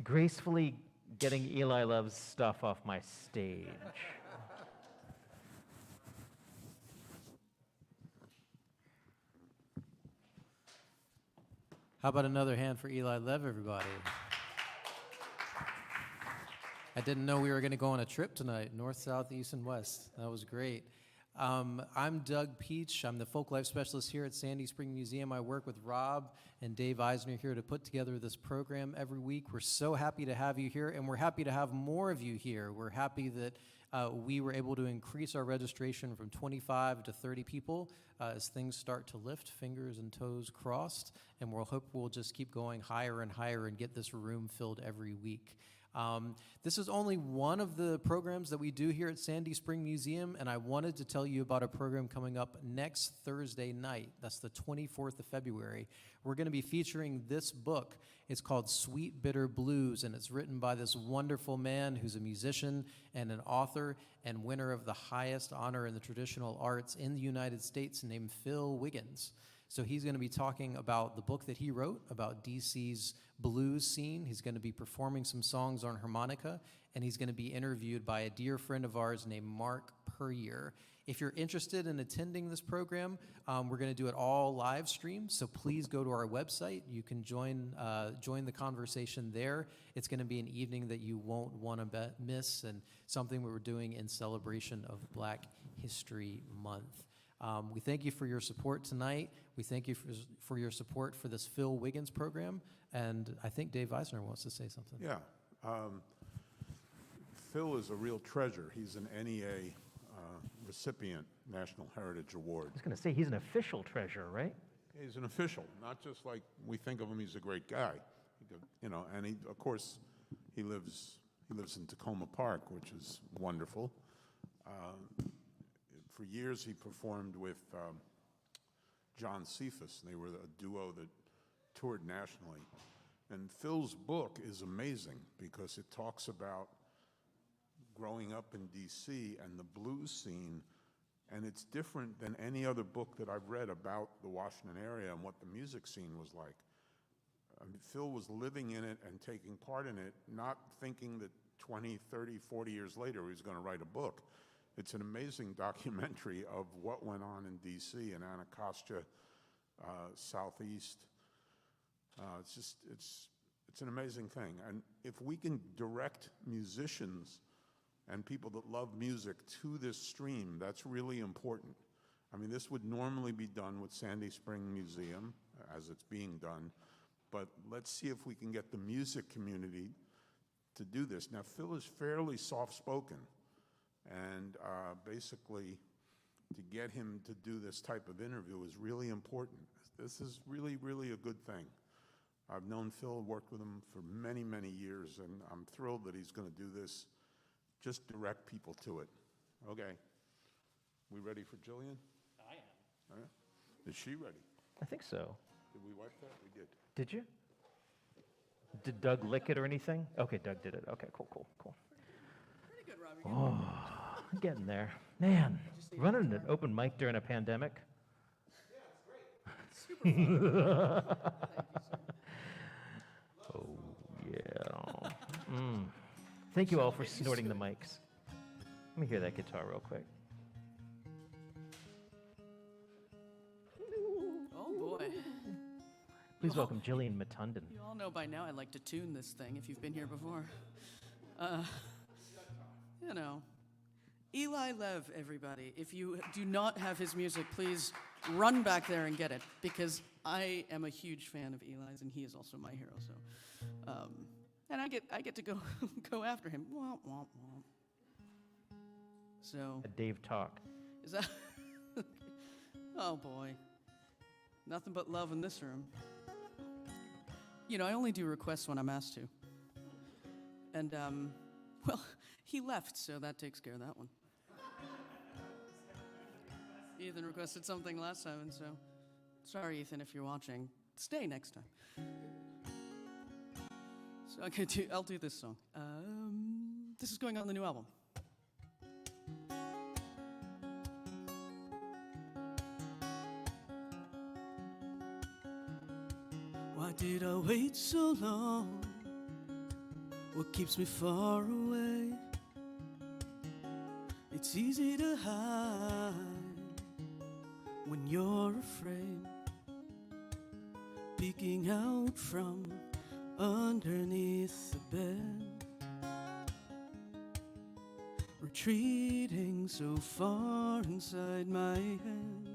gracefully getting Eli Lev's stuff off my stage. How about another hand for Eli Lev, everybody? I didn't know we were going to go on a trip tonight, north, south, east, and west. That was great. I'm Doug Peach. I'm the folk life specialist here at Sandy Spring Museum. I work with Rob and Dave Eisner here to put together this program every week. We're so happy to have you here, and we're happy to have more of you here. We're happy that we were able to increase our registration from 25 to 30 people as things start to lift, fingers and toes crossed, and we'll hope we'll just keep going higher and higher and get this room filled every week. This is only one of the programs that we do here at Sandy Spring Museum, and I wanted to tell you about a program coming up next Thursday night. That's the 24th of February. We're going to be featuring this book. It's called Sweet Bitter Blues, and it's written by this wonderful man who's a musician and an author and winner of the highest honor in the traditional arts in the United States named Phil Wiggins. So he's going to be talking about the book that he wrote about DC's blues scene. He's going to be performing some songs on harmonica, and he's going to be interviewed by a dear friend of ours named Mark Puryear. If you're interested in attending this program, we're going to do it all live stream, so please go to our website. You can join the conversation there. It's going to be an evening that you won't want to miss, and something we're doing in celebration of Black History Month. We thank you for your support tonight. We thank you for your support for this Phil Wiggins program. And I think Dave Eisner wants to say something. Yeah. Phil is a real treasure. He's an NEA recipient, National Heritage Award. I was going to say, he's an official treasure, right? He's an official, not just like we think of him. He's a great guy, you know. And he, of course, he lives in Tacoma Park, which is wonderful. For years, he performed with John Cephas. They were a duo that toured nationally. And Phil's book is amazing because it talks about growing up in D.C. and the blues scene, and it's different than any other book that I've read about the Washington area and what the music scene was like. I mean, Phil was living in it and taking part in it, not thinking that 20, 30, 40 years later he was going to write a book. It's an amazing documentary of what went on in D.C. and Anacostia, Southeast. It's an amazing thing. And if we can direct musicians and people that love music to this stream, that's really important. I mean, this would normally be done with Sandy Spring Museum, as it's being done, but let's see if we can get the music community to do this. Now, Phil is fairly soft-spoken, and basically, to get him to do this type of interview is really important. This is really, really a good thing. I've known Phil, worked with him for many, many years, and I'm thrilled that he's going to do this. Just direct people to it. Okay. We ready for Jillian? I am. All right. Is she ready? I think so. Did we wipe that? We did. Did you? Did Doug lick it or anything? Okay, Doug did it. Okay, cool. Pretty good, Rob. Oh, I'm getting there. Man, running an open mic during a pandemic. Yeah, it's great. Super fun. Thank you, sir. Oh, yeah. Thank you all for snorting the mics. Let me hear that guitar real quick. Oh, boy. Please welcome Jillian Matunda. You all know by now I like to tune this thing if you've been here before. You know. Eli Lev, everybody. If you do not have his music, please run back there and get it, because I am a huge fan of Eli's, and he is also my hero. So, and I get to go go after him. Womp, womp, womp. So. Dave talk. Is that? Oh boy. Nothing but love in this room. You know, I only do requests when I'm asked to. And, well, he left, so that takes care of that one. Ethan requested something last time, and so, sorry, Ethan, if you're watching. stay next time. So I'll do this song. This is going on the new album. Why did I wait so long? What keeps me far away? It's easy to hide when you're afraid, peeking out from underneath the bed, retreating so far inside my head.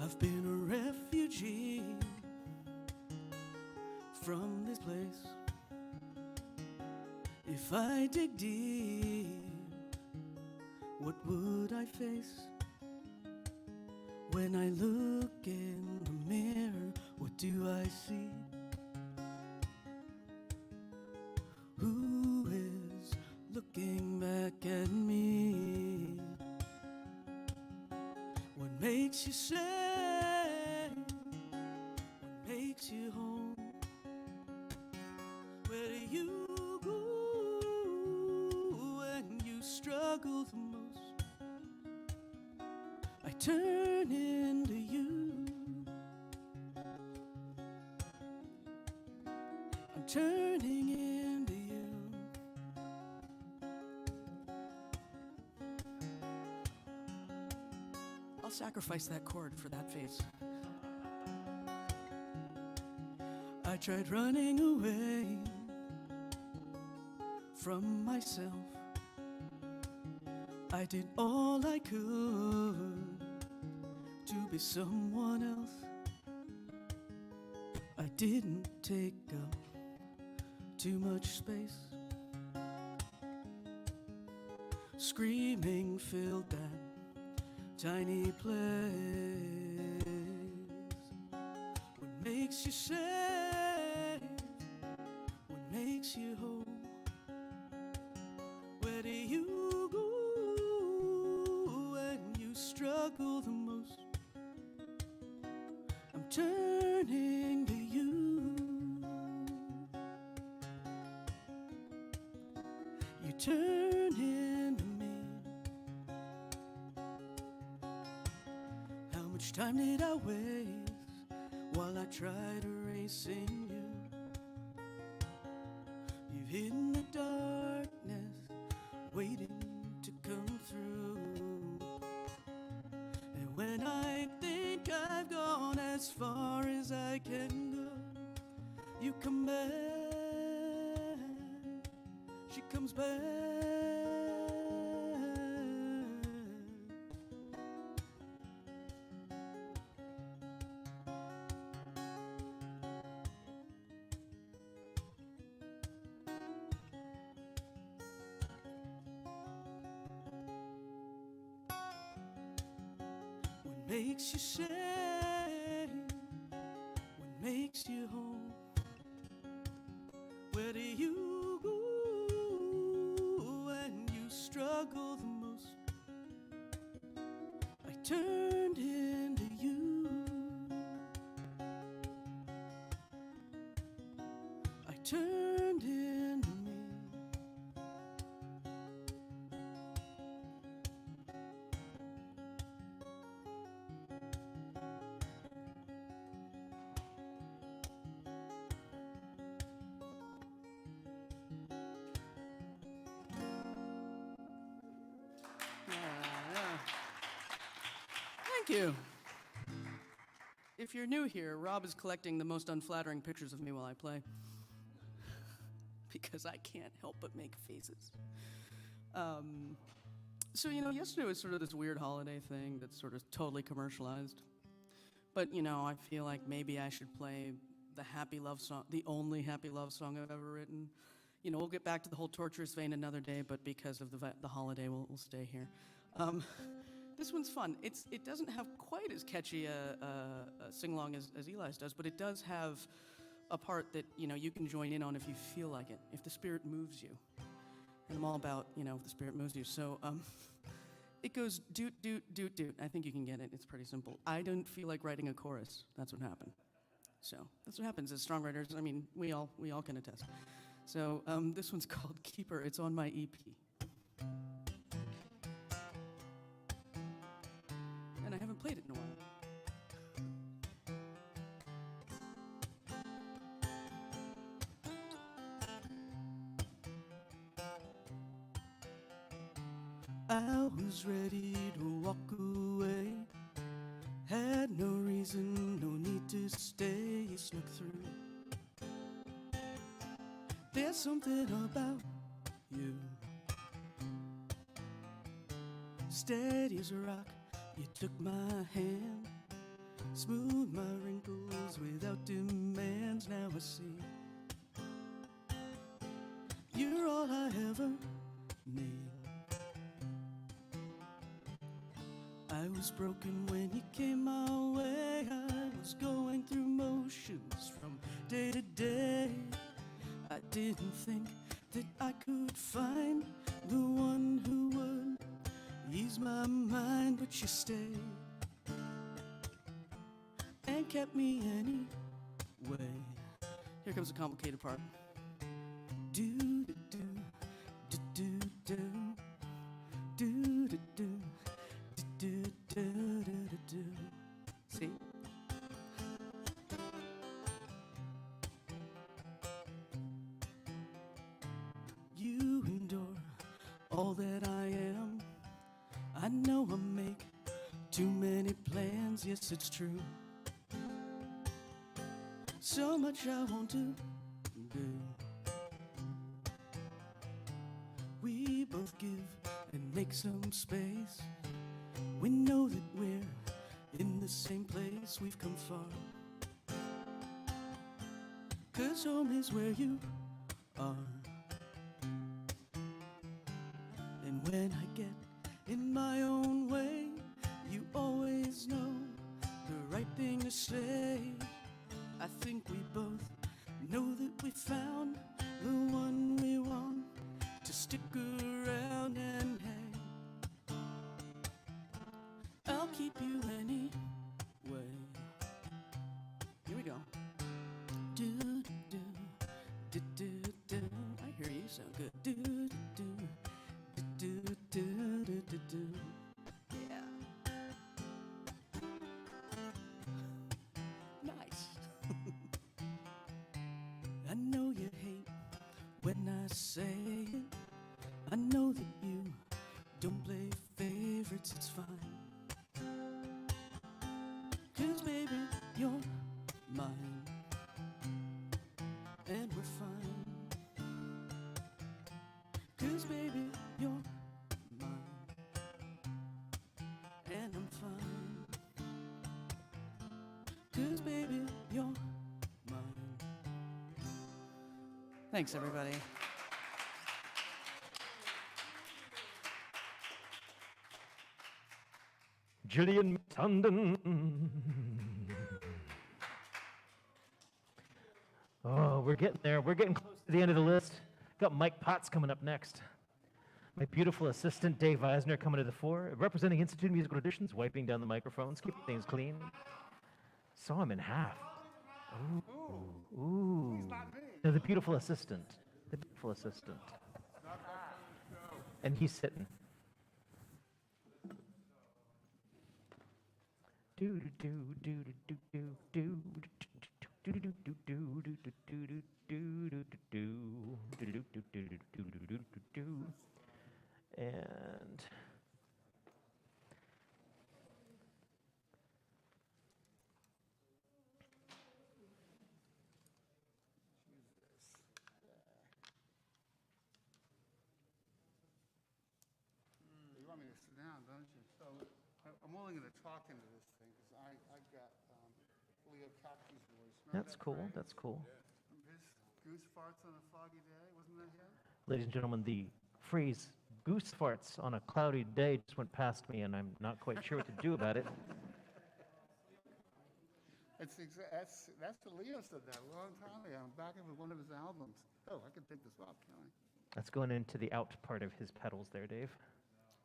I've been a refugee from this place. If I dig deep, what would I face? When I look in the mirror, what do I see? Who is looking back at me? What makes you say? What makes you home? Where do you go when you struggle the most? I turn into you. I'm turning into you. I'll sacrifice that chord for that face. I tried running away from myself. I did all I could to be someone else. I didn't take up too much space. Screaming filled that tiny place. What makes you safe? What makes you whole? Where do you go when you struggle the most? I'm turning to you. You turn into me. How much time did I waste while I tried erasing you? You've hidden the darkness, waiting to come through. And when I think I've gone as far as I can go, you come back. She comes back. What makes you safe? What makes you whole? Where do you go when you struggle the most? I turned into you. I turned into me. Thank you. If you're new here, Rob is collecting the most unflattering pictures of me while I play. Because I can't help but make faces. So, yesterday was sort of this weird holiday thing that's sort of totally commercialized. But, I feel like maybe I should play the happy love song, the only happy love song I've ever written. We'll get back to the whole torturous vein another day, but because of the holiday, we'll stay here. This one's fun. It doesn't have quite as catchy a sing-along as Eli's does, but it does have a part that, you can join in on if you feel like it, if the spirit moves you. and I'm all about, the spirit moves you. So it goes doot, doot, doot, doot. I think you can get it. It's pretty simple. I didn't feel like writing a chorus. That's what happened. So that's what happens as songwriters. I mean, we all can attest. So this one's called Keeper. It's on my EP. And I haven't played it in a while. I was ready to walk away. Had no reason, no need to stay. You snuck through. There's something about you, steady as a rock. You took my hand, smoothed my wrinkles without demands. Now I see you're all I ever need. I was broken when you came my way. I was going through motions from day to day. I didn't think that I could find the one who would ease my mind, but you stayed and kept me anyway. Here comes the complicated part. Do do do do do do do do. Do, do, do, do, do. See? You endure all that I am. I know I make too many plans. Yes, it's true. So much I want to do. We both give and make some space. We know that we're in the same place. We've come far, 'cause home is where you are. And when I get in my own way, you always know the right thing to say. I think we both know that we found the one we want to stick around and hang. I'll keep you anyway. Here we go. Do do do do do. I hear you sound good. Do do do do do do do do. Yeah. Nice. I know you hate when I say it. I know that you don't play favorites. It's fine. 'Cause baby, you're mine, and we're fine. 'Cause baby, you're mine, and I'm fine. 'Cause baby, you're mine. Thanks, everybody. Gillian Tandon. Oh, we're getting there. We're getting close to the end of the list. Got Mike Potts coming up next. My beautiful assistant, Dave Eisner, coming to the fore. Representing Institute of Musical Auditions, wiping down the microphones, keeping things clean. Saw him in half. Ooh. Ooh. No, the beautiful assistant. The beautiful assistant. And he's sitting. Do do do do do do do do do do do do do. And you want me to sit down, don't you? So I'm only going to talk into this thing because I got Leo Cappi's voice. Remember that's that cool. phrase? That's cool. His goose farts on a foggy day, wasn't that him? Ladies and gentlemen, the phrase "goose farts on a cloudy day" just went past me, and I'm not quite sure what to do about it. That's the Leo said that a long time ago. I'm back with one of his albums. Oh, I can take this off, can I? That's going into the out part of his pedals there, Dave.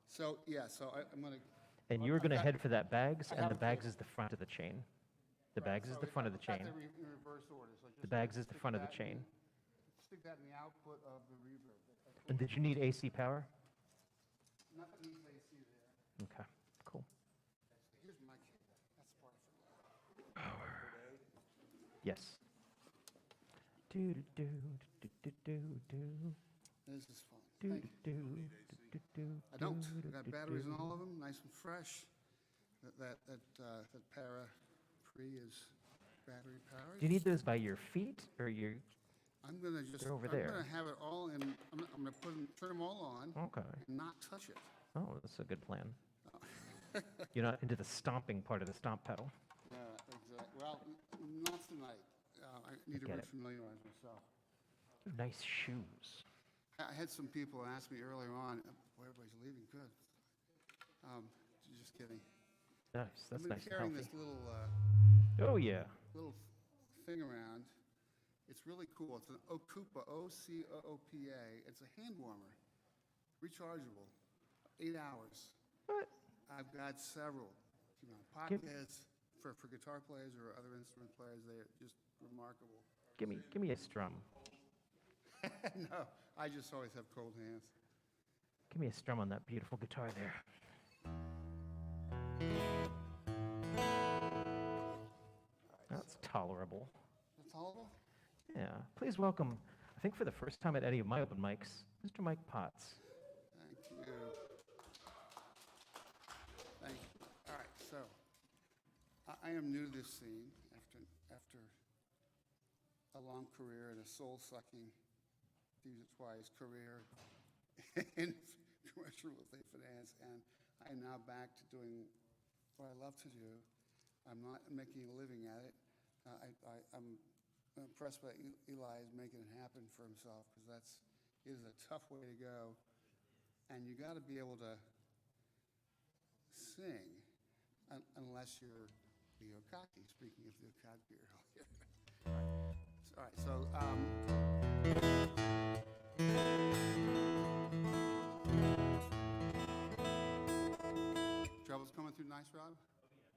So, yeah, so I'm going to... And you're going to head for that bags, I and have the a bags cable. is the front of the chain. The bags is the front of the chain. In reverse order. So The bags is the front of the chain. Stick that in the output of the reverb. And did you need AC power? Nothing needs AC there. Okay, cool. Here's my cable. That's the part I forgot. Yes. Do do do do do do. This is fun. Do Thank you. do do. I don't. I got batteries in all of them, nice and fresh. That para pre is battery powered. Do you need those by your feet or your? I'm gonna just. They're over I'm there. gonna have it all in. I'm gonna turn them all on. Okay. And not touch it. Oh, that's a good plan. You're not into the stomping part of the stomp pedal. Yeah, exactly. Well, not tonight. I need to Get it. refamiliarize myself. Nice shoes. I had some people ask me earlier on, boy, everybody's leaving. Good. Just kidding. Nice. That's I've been nice and carrying healthy. this little Oh yeah. little thing around. It's really cool. It's an Okupa, O-C-O-O-P-A. It's a hand warmer, rechargeable, 8 hours. What? I've got several. You know, Give- pockets for guitar players or other instrument players. They're just remarkable. Give me a strum. No, I just always have cold hands. Give me a strum on that beautiful guitar there. That's tolerable. That's tolerable? Yeah. Please welcome, I think for the first time at any of my open mics, Mr. Mike Potts. Thank you. Thank you. All right, so I am new to this scene after a long career and a soul-sucking, to use it twice, career in commercial real estate finance, and I am now back to doing what I love to do. I'm not making a living at it. I'm impressed by Eli is making it happen for himself, because it is a tough way to go. And you got to be able to sing unless you're Leo Cocky, speaking of Leo Cocky earlier. All right, so trouble's coming through nice, Rob?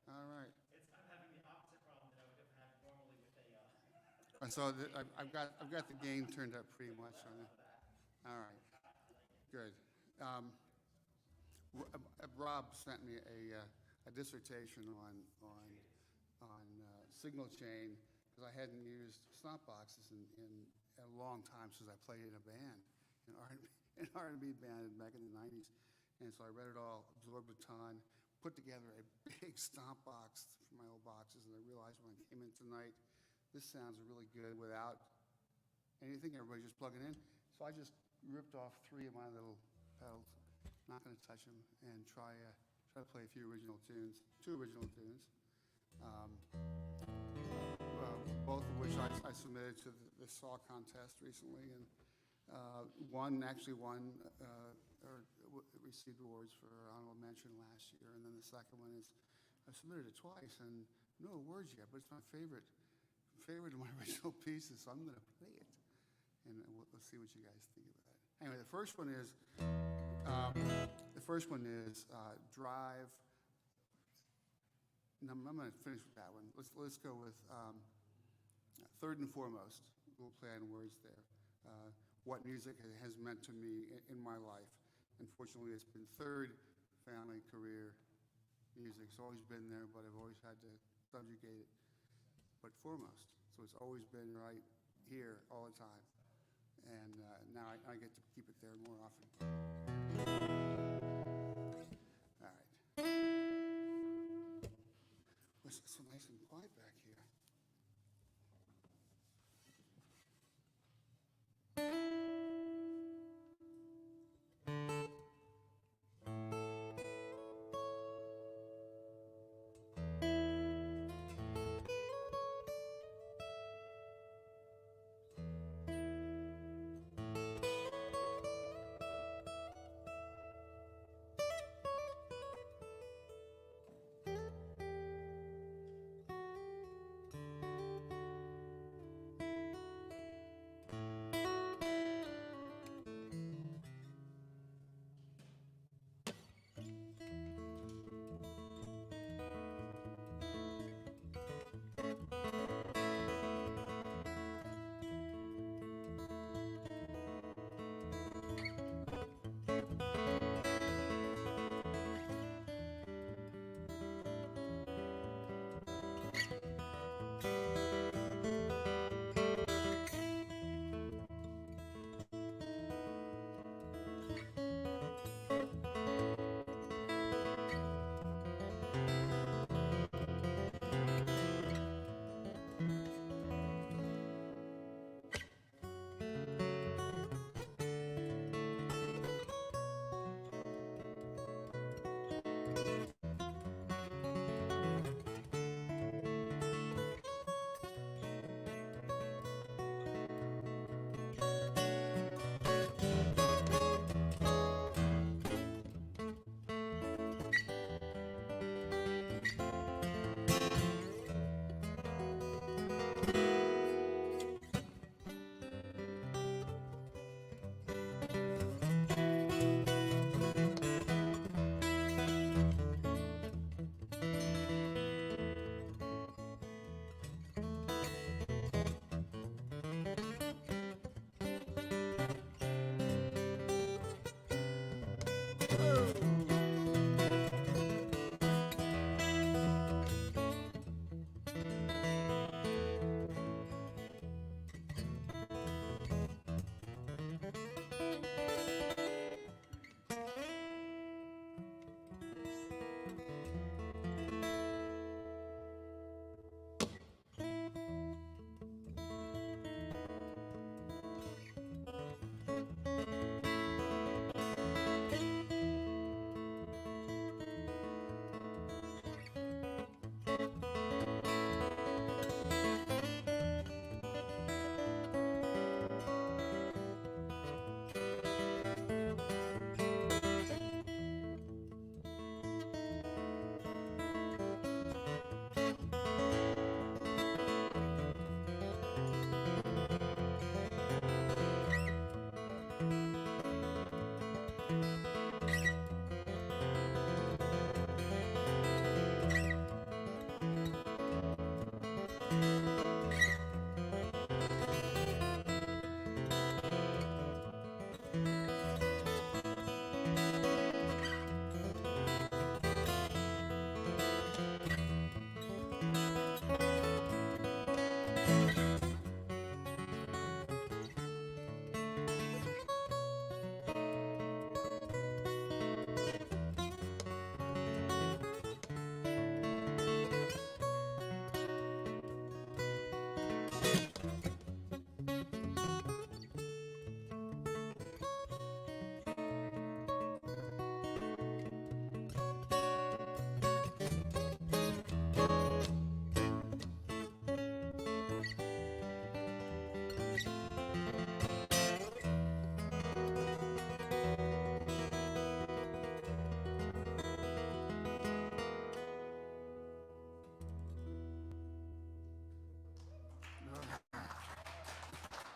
All right. I'm having the opposite problem that I would have had normally with a. And so I've got the gain turned up pretty much on it. All right, good. Rob sent me a dissertation on signal chain, because I hadn't used stomp boxes in a long time since I played in a band, an R&B band back in the 90s. And so I read it all, absorbed a ton, put together a big stomp box for my old boxes, and I realized when I came in tonight, this sounds really good without anything. Everybody's just plugging in. So I just ripped off 3 of my little pedals, not going to touch them, and try to play a few original tunes, 2 original tunes, both of which I submitted to the SAW contest recently, and one actually won or received awards for honorable mention last year, and then the second one is I submitted it twice and no awards yet, but it's my favorite of my original pieces, so I'm going to play it, and we'll see what you guys think of that. Anyway, the first one is Drive. No, I'm going to finish with that one. Let's go with Third and Foremost. We'll play on words there. What music has meant to me in my life. Unfortunately, it's been third family career music. It's always been there, but I've always had to subjugate it. But foremost, so it's always been right here all the time. And now I get to keep it there more often. All right. It's so nice and quiet back here.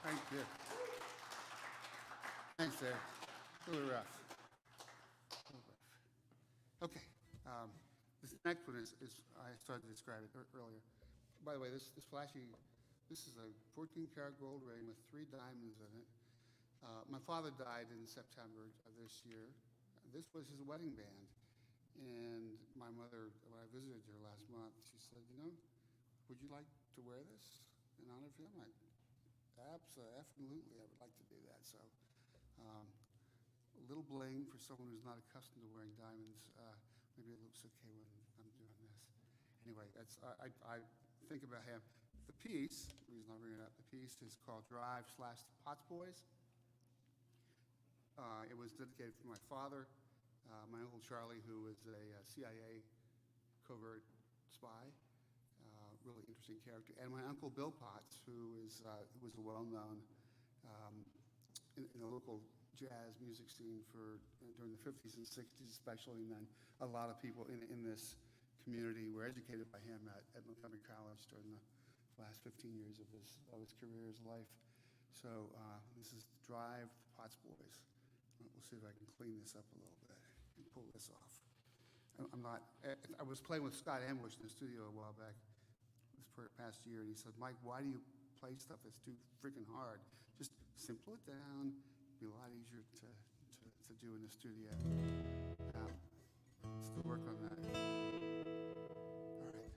Thank you. Thanks there. A little rough. Okay. This next one is I started to describe it earlier. By the way, this is a 14-karat gold ring with 3 diamonds in it. My father died in September of this year. This was his wedding band. And my mother, when I visited her last month, she said, would you like to wear this in honor of him? Absolutely, I would like to do that. So a little bling for someone who's not accustomed to wearing diamonds. Maybe it looks okay when I'm doing this. Anyway, I think about him. The piece, the reason I bring it up, the piece is called Drive/The Potts Boys. It was dedicated to my father, my Uncle Charlie, who was a CIA covert spy. Really interesting character. And my Uncle Bill Potts, who was a well-known in the local jazz music scene during the 50s and 60s especially, and then a lot of people in this community were educated by him at Montgomery College during the last 15 years of his career, his life. So this is Drive, the Potts Boys. We'll see if I can clean this up a little bit and pull this off. I was playing with Scott Ambush in the studio a while back this past year, and he said, Mike, why do you play stuff that's too freaking hard? Just simple it down. It'll be a lot easier to do in the studio. Still work on that. All right.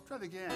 Try it again.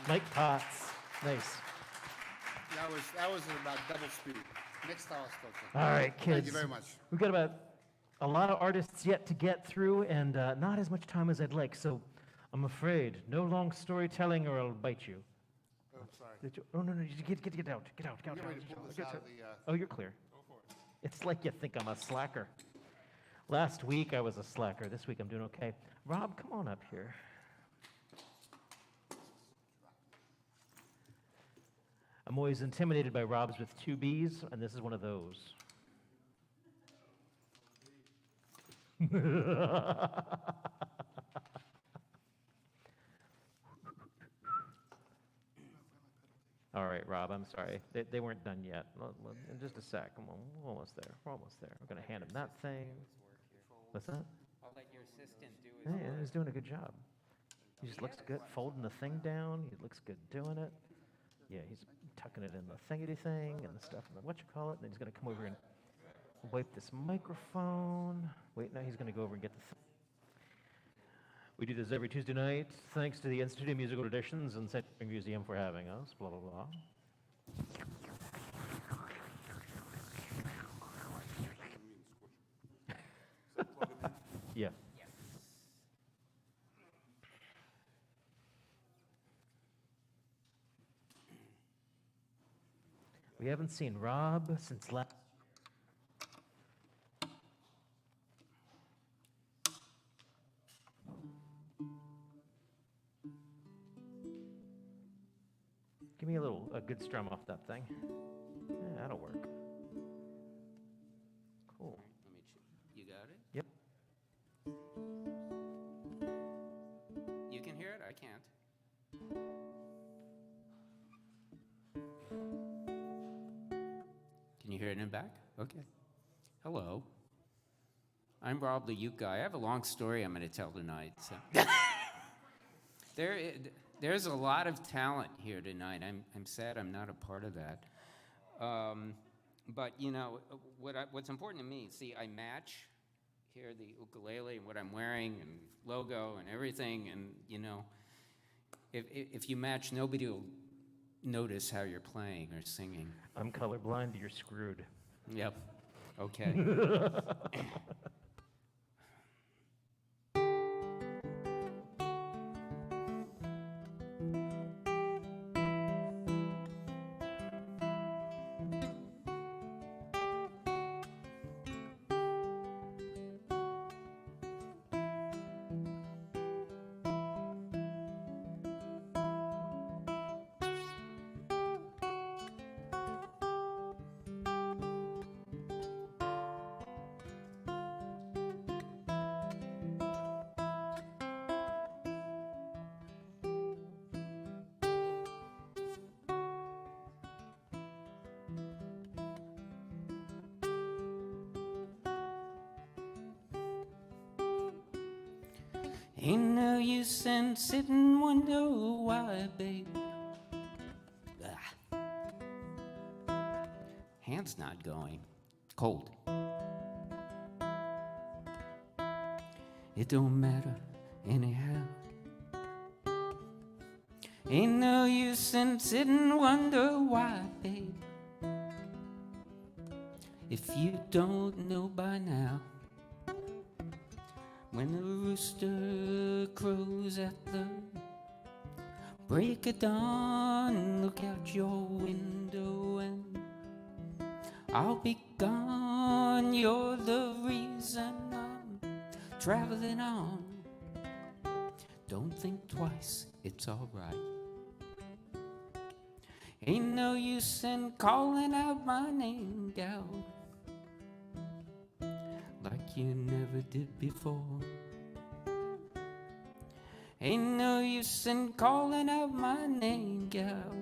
Mike Potts. Nice. That was about double speed. Next time I'll still take. All right, kids. Thank you very much. We've got about a lot of artists yet to get through, and not as much time as I'd like. So, I'm afraid no long storytelling, or I'll bite you. Oh, sorry. Oh no, you get out. Get out. I'm getting ready to pull this out of the. Oh, you're clear. Go for it. It's like you think I'm a slacker. Last week I was a slacker. This week I'm doing okay. Rob, come on up here. I'm always intimidated by Robs with two Bs, and this is one of those. All right, Rob, I'm sorry. They weren't done yet. In just a sec. Come on, we're almost there. We're almost there. We're going to hand him that thing. What's that? I'll let your assistant do his Yeah, he's doing a good job. He just looks good folding the thing down. He looks good doing it. Yeah, he's tucking it in the thingy thing and the stuff and the whatchamacallit. And then he's going to come over and wipe this microphone. Wait, now he's going to go over and get the We do this every Tuesday night. Thanks to the Institute of Musical Traditions and St. Museum for having us. Blah, blah, blah. Yeah. We haven't seen Rob since last. Give me a good strum off that thing. Yeah, that'll work. Cool. Let me you got it? Yep. You can hear it? I can't. Can you hear it in the back? Okay. Hello. I'm Rob the Uke guy. I have a long story I'm going to tell tonight. So. There's a lot of talent here tonight. I'm sad I'm not a part of that. But, you know, what's important to me, see, I match here the ukulele and what I'm wearing and logo and everything. And, you know, if you match, nobody will notice how you're playing or singing. I'm colorblind, you're screwed. Yep. Okay. Ain't no use in sitting wonder why, babe. Hand's not going. Cold. It don't matter anyhow. Ain't no use in sitting wonder why, babe. If you don't know by now. When the rooster crows at the break of dawn, look out your window and I'll be gone. You're the reason I'm traveling on. Don't think twice, it's alright. Ain't no use in calling out my name, gal, like you never did before. Ain't no use in calling out my name, gal.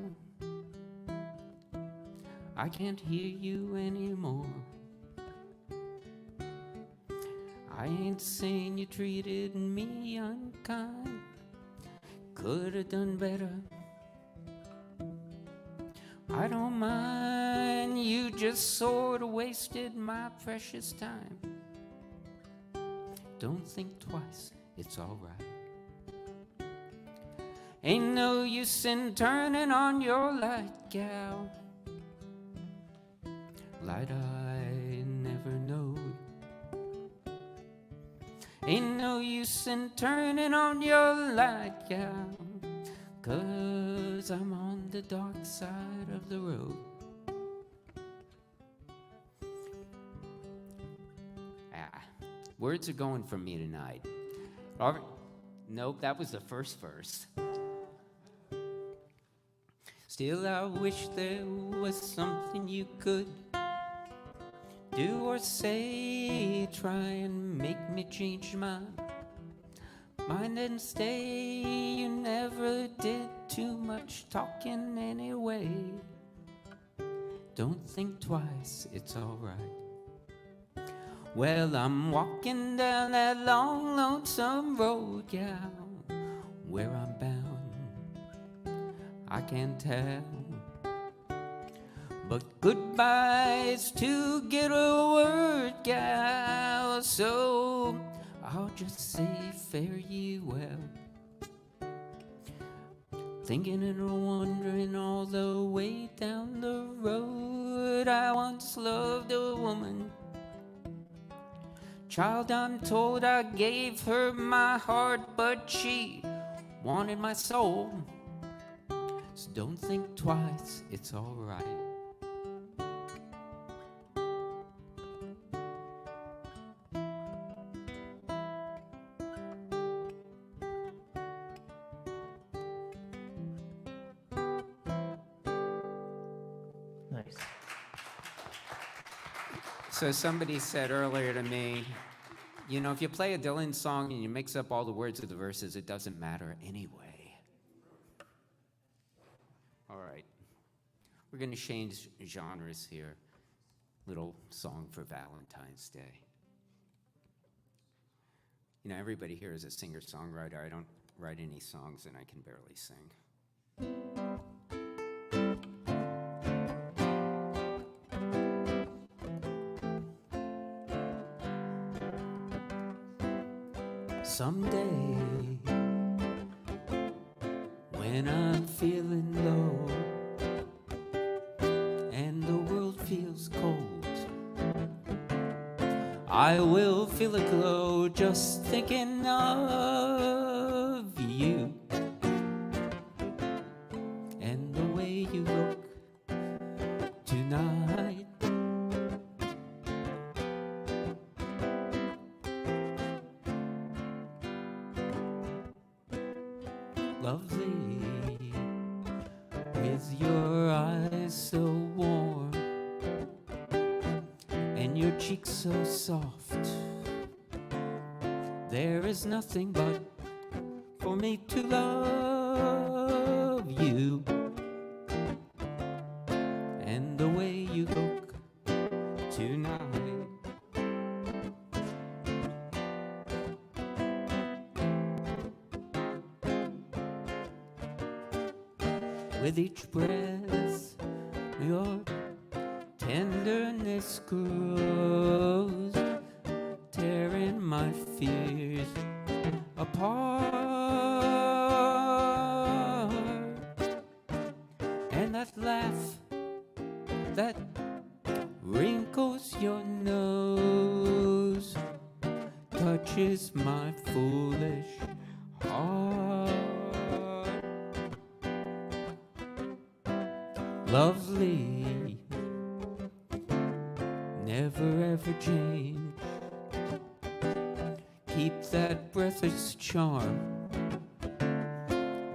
I can't hear you anymore. I ain't saying you treated me unkind. Could have done better. I don't mind, you just sort of wasted my precious time. Don't think twice, it's all right. Ain't no use in turning on your light, gal. Light I never knowed. Ain't no use in turning on your light, gal, 'cause I'm on the dark side of the road. Words are going from me tonight. Nope, that was the first verse. Still, I wish there was something you could do or say, try and make me change my mind and stay. You never did too much talking anyway. Don't think twice, it's alright. Well, I'm walking down that long, lonesome road, gal. Where I'm bound, I can't tell. But goodbye's to get a word, gal. So I'll just say fare ye well. Thinking and wondering all the way down the road. I once loved a woman. Child, I'm told I gave her my heart, but she wanted my soul. So don't think twice, it's alright. Nice. So somebody said earlier to me, you know, if you play a Dylan song and you mix up all the words of the verses, it doesn't matter anyway. All right. We're going to change genres here. Little song for Valentine's Day. You know, everybody here is a singer-songwriter. I don't write any songs and I can barely sing. Someday, when I'm feeling low and the world feels cold, I will feel a glow just thinking of you and the way you look tonight. Lovely, with your eyes so warm and your cheeks so soft, there is nothing but for me to love you and the way you look tonight. With each breath, your tenderness grows, tearing my fears apart. And that laugh that wrinkles your nose touches my foolish heart. Lovely, never ever change. Keep that breathless charm.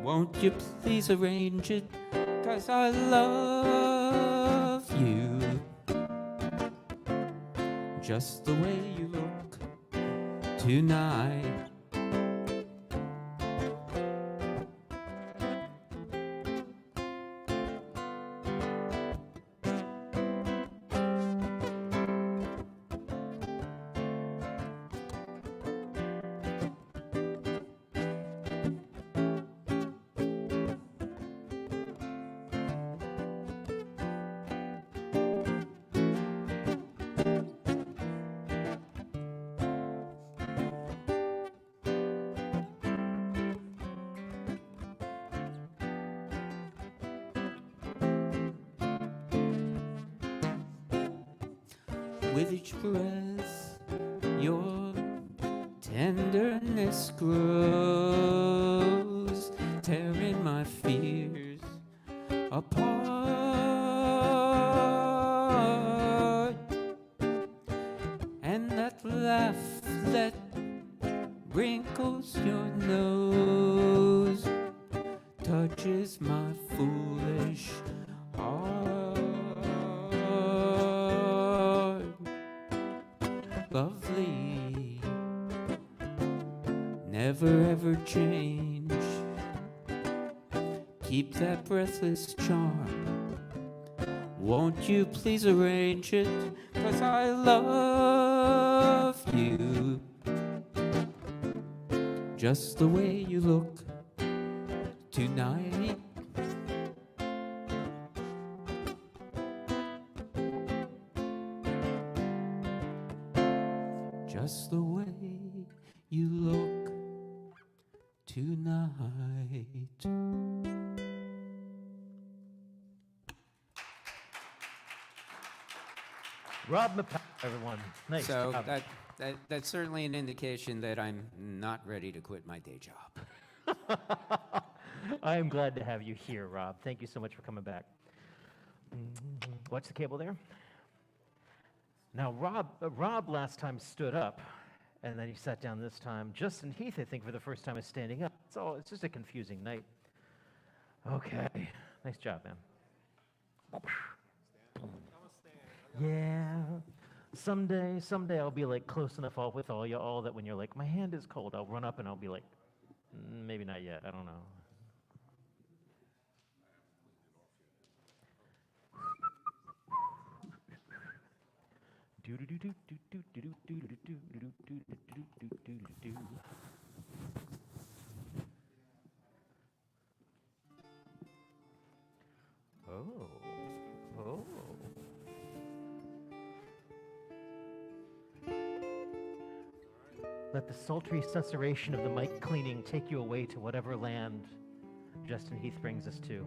Won't you please arrange it? 'Cause I love you just the way you look tonight. With each breath, your tenderness grows, tearing my fears apart. And that laugh that wrinkles your nose touches my foolish heart. Lovely, never ever change. Keep that breathless charm. Won't you please arrange it? 'Cause I love you just the way you look tonight. Just the way you look tonight. Rob McPower, everyone. Nice So job. that's certainly an indication that I'm not ready to quit my day job. I am glad to have you here, Rob. Thank you so much for coming back. Watch the cable there. Now, Rob last time stood up, and then he sat down this time. Justin Heath, I think, for the first time is standing up. It's just a confusing night. Okay. Nice job, man. Yeah. Someday I'll be like close enough with all you all that when you're like, my hand is cold, I'll run up and I'll be like, maybe not yet. I don't know. Oh. Let the sultry susurration of the mic cleaning take you away to whatever land Justin Heath brings us to.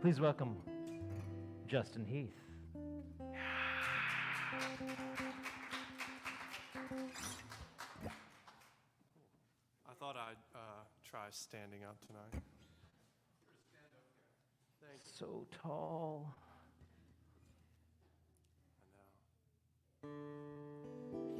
Please welcome Justin Heath. I thought I'd try standing up tonight. So tall. I know.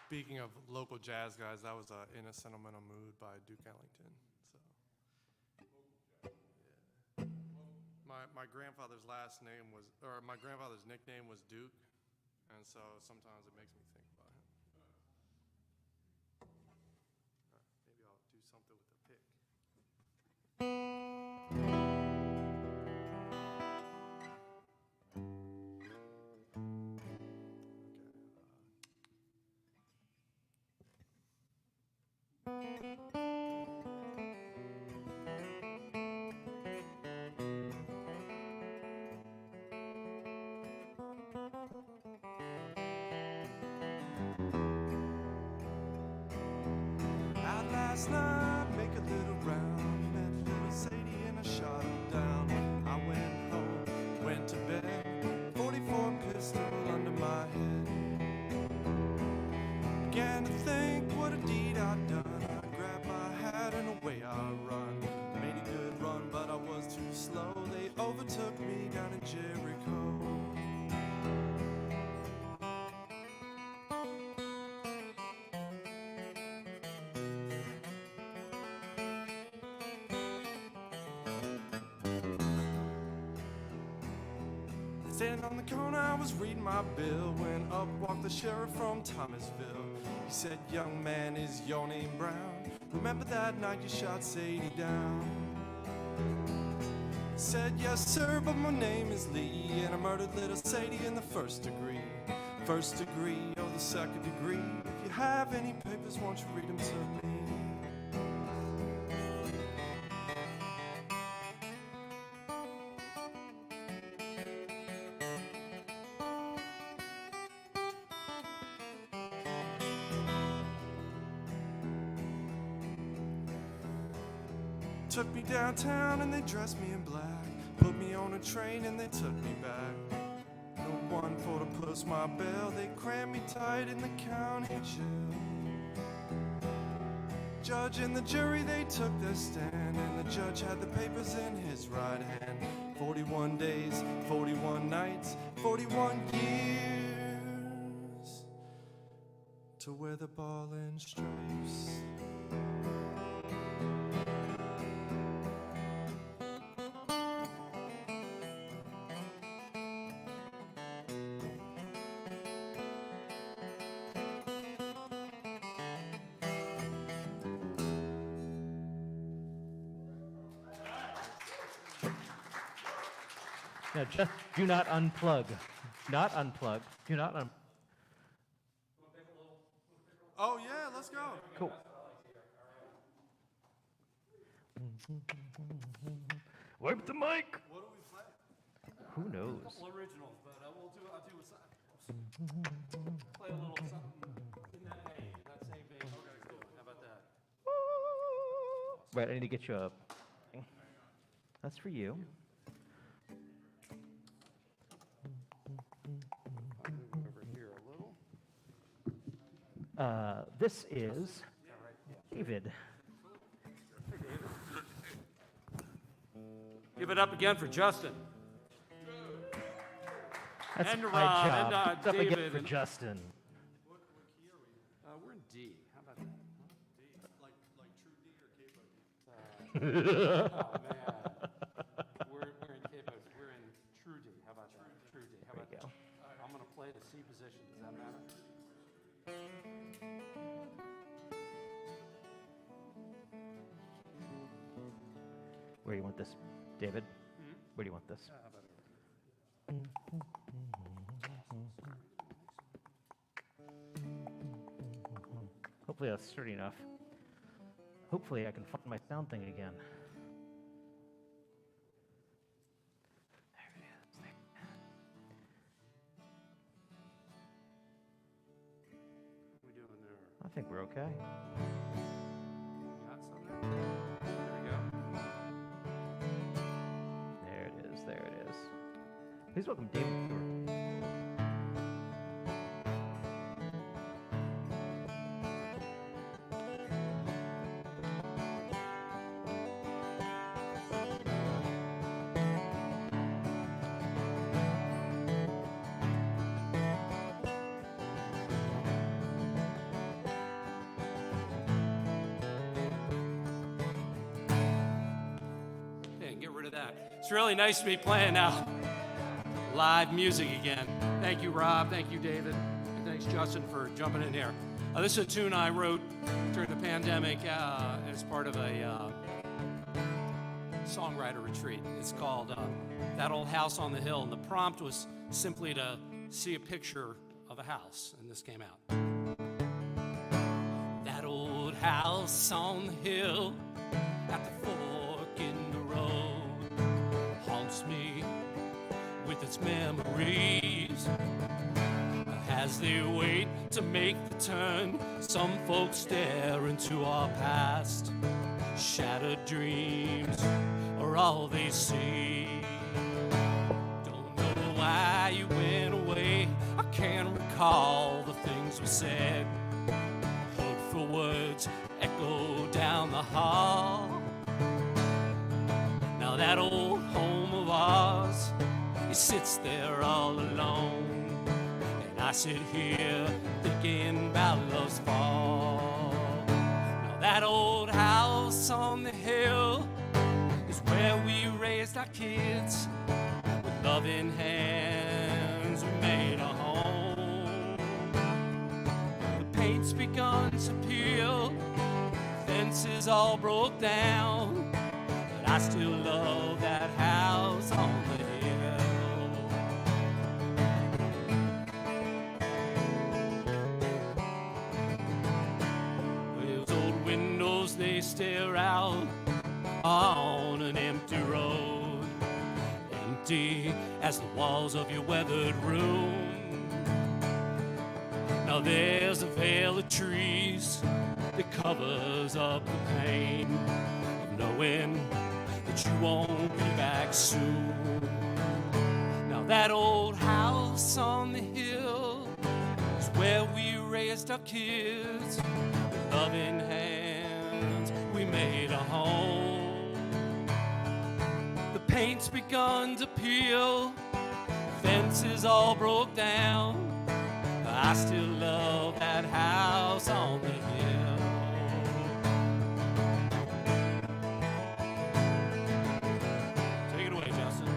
Speaking of local jazz guys, that was In a Sentimental Mood by Duke Ellington. So, yeah. My grandfather's last name was, or my grandfather's nickname was Duke, and so sometimes it makes me think about him. Maybe I'll do something with the pick. Out last night, make a little round, met little Sadie and I shot her down. I went home, went to bed, 44 pistol under my head. Began to think what a deed I'd done. I grabbed my hat and away I run. Made a good run, but I was too slow. They overtook me down in Jericho. Standing on the corner, I was reading my bill when up walked the sheriff from Thomasville. He said, "Young man, is your name Brown? Remember that night you shot Sadie down?" I said, "Yes, sir, but my name is Lee, and I murdered little Sadie in the first degree. First degree or the second degree. If you have any papers, won't you read them to me?" Took me downtown and they dressed me in black. Put me on a train and they took me back. No one for to post my bail. They crammed me tight in the county jail. Judge and the jury, they took their stand, and the judge had the papers in his right hand. 41 days, 41 nights, 41 years to wear the ball and stripes. Now, just do not unplug. Not unplug. Do not unplug. Oh, yeah, let's go. Cool. Wipe the mic. What do we play? Who knows? A couple originals, but I'll do play a little something in that vein, that same vein. Okay, cool. How about that? Right, I need to get you a. That's for you. Over here a little. This is David. Give it up again for Justin. That's and my Rob, job. and It's up David. again for Justin. What key are we? We're in D. How about that? D, like true D or capo D? Oh man, we're in capo. We're in true D. How about that? True D. How about that? I'm gonna play the C position. Does that matter? Where do you want this, David? Where do you want this? How about over Hopefully that's sturdy enough. Hopefully I can find my sound thing again. There it is. What are we doing there? I think we're okay. Got something? There we go. There it is. There it is. Please welcome David Stewart. It's really nice to be playing now live music again. Thank you, Rob. Thank you, David. And thanks, Justin, for jumping in here. This is a tune I wrote during the pandemic as part of a songwriter retreat. It's called That Old House on the Hill. And the prompt was simply to see a picture of a house. And this came out. That old house on the hill at the fork in the road haunts me with its memories. As they wait to make the turn, some folks stare into our past. Shattered dreams are all they see. Don't know why you went away. I can't recall the things we said. Hurtful words echo down the hall. Now that old home of ours, it sits there all alone. I sit here thinking about love's fall. Now that old house on the hill is where we raised our kids. With loving hands we made a home. The paint's begun to peel, fences all broke down, but I still love that house on the hill. They stare out on an empty road, empty as the walls of your weathered room. Now there's a veil of trees that covers up the pain of knowing that you won't be back soon. Now that old house on the hill is where we raised our kids with loving hands. We made a home. The paint's begun to peel, fences all broke down. I still love that house on the hill. Take it away, Justin.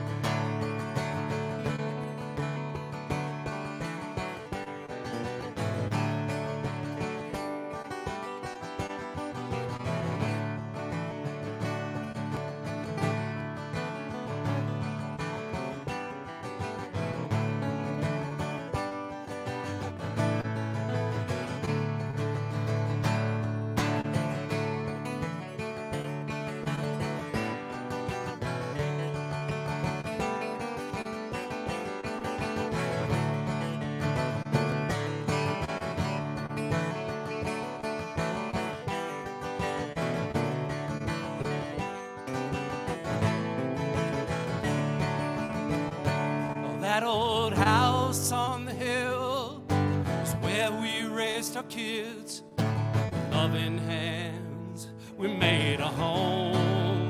That old house on the hill is where we raised our kids. Loving hands, we made a home.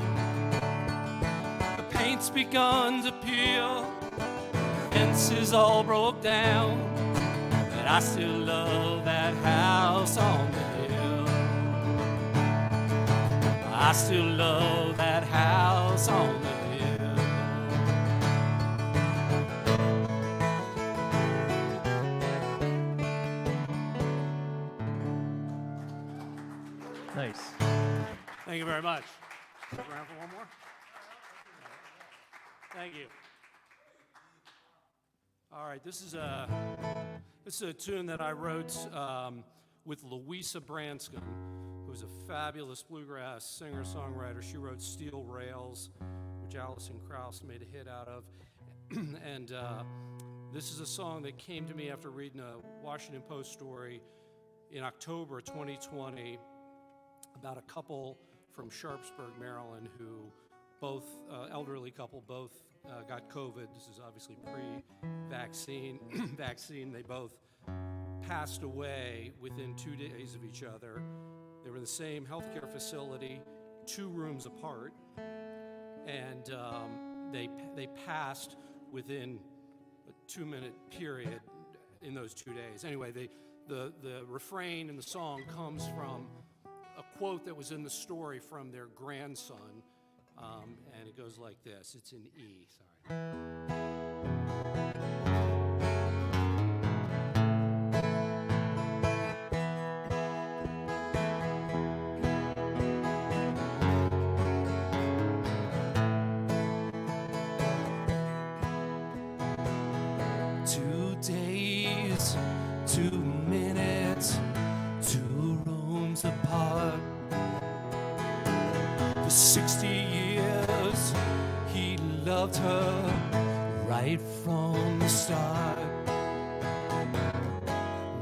The paint's begun to peel, fences all broke down, but I still love that house on the hill. I still love that house on the hill. Nice. Thank you very much. Stick around for one more? Thank you. All right, this is a tune that I wrote with Louisa Branscombe, who's a fabulous bluegrass singer-songwriter. She wrote Steel Rails, which Alison Krauss made a hit out of. And this is a song that came to me after reading a Washington Post story in October 2020 about a couple from Sharpsburg, Maryland, who both, elderly couple, both got COVID. This is obviously pre-vaccine. They both passed away within 2 days of each other. They were in the same healthcare facility, 2 rooms apart, and they passed within a 2-minute period in those 2 days. Anyway, the refrain in the song comes from a quote that was in the story from their grandson, And it goes like this. It's in E, sorry. 2 days, 2 minutes, 2 rooms apart. For 60 years, he loved her right from the start.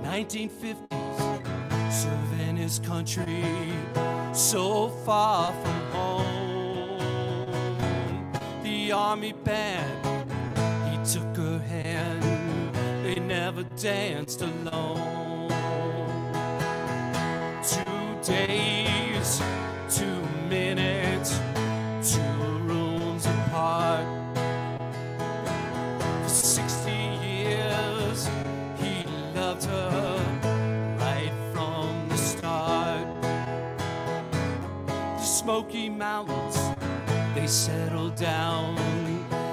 1950s, serving his country so far from home. The army band, he took her hand, they never danced alone. 2 days, 2 minutes, 2 rooms apart. For 60 years, he loved her right from the start. The Smoky Mountains, they settled down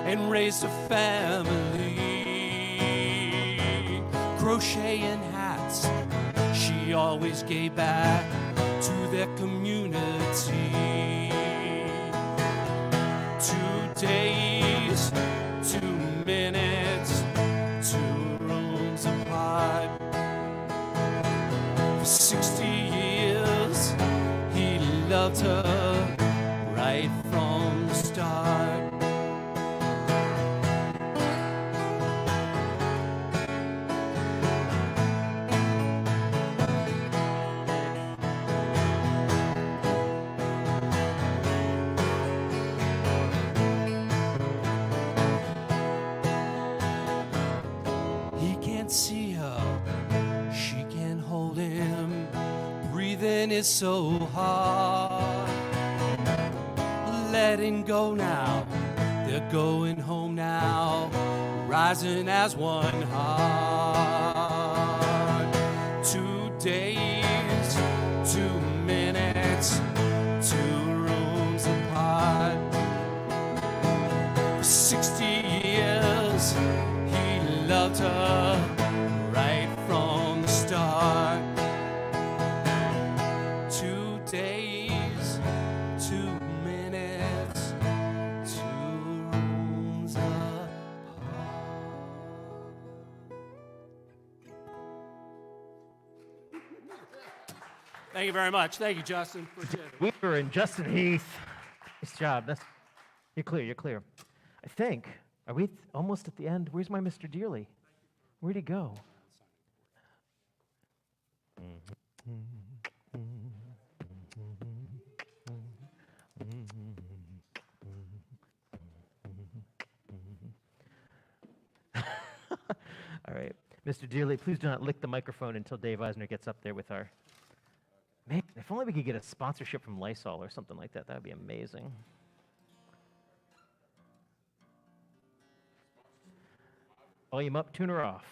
and raised a family. Crocheting hats, she always gave back to their community. 2 days, 2 minutes, 2 rooms apart. For 60 years, he loved her right from the start. See her, she can't hold him, breathing is so hard. Letting go now, they're going home now, rising as one heart. 2 days, 2 minutes, 2 rooms apart. For 60 years, he loved her right from the start. 2 days, 2 minutes, 2 rooms apart. Thank you very much. Thank you, Justin. Weaver and Justin Heath. Nice job. You're clear. You're clear. I think. Are we almost at the end? Where's my Mr. Dearly? Where'd he go? All right. Mr. Dearly, please do not lick the microphone until Dave Eisner gets up there with our... Man, if only we could get a sponsorship from Lysol or something like that. That would be amazing. Volume up, tuner off.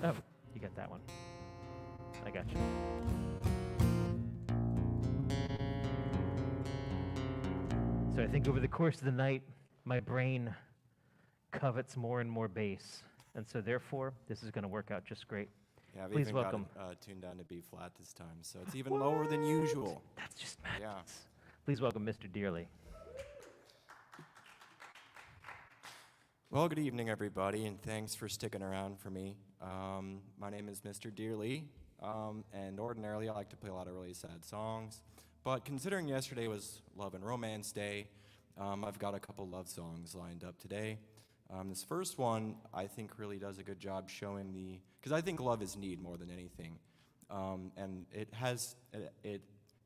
Oh, you got that one. I got you. So I think over the course of the night, my brain covets more and more bass. And so therefore, this is going to work out just great. Yeah, I've Please even welcome. got it tuned down to B flat this time, so it's even lower than usual. That's just madness. Yeah. Please welcome Mr. Dearly. Well, good evening, everybody, and thanks for sticking around for me. My name is Mr. Dearly, and ordinarily I like to play a lot of really sad songs. But considering yesterday was Love and Romance Day, I've got a couple love songs lined up today. This first one, I think, really does a good job showing the... Because I think love is need more than anything. And it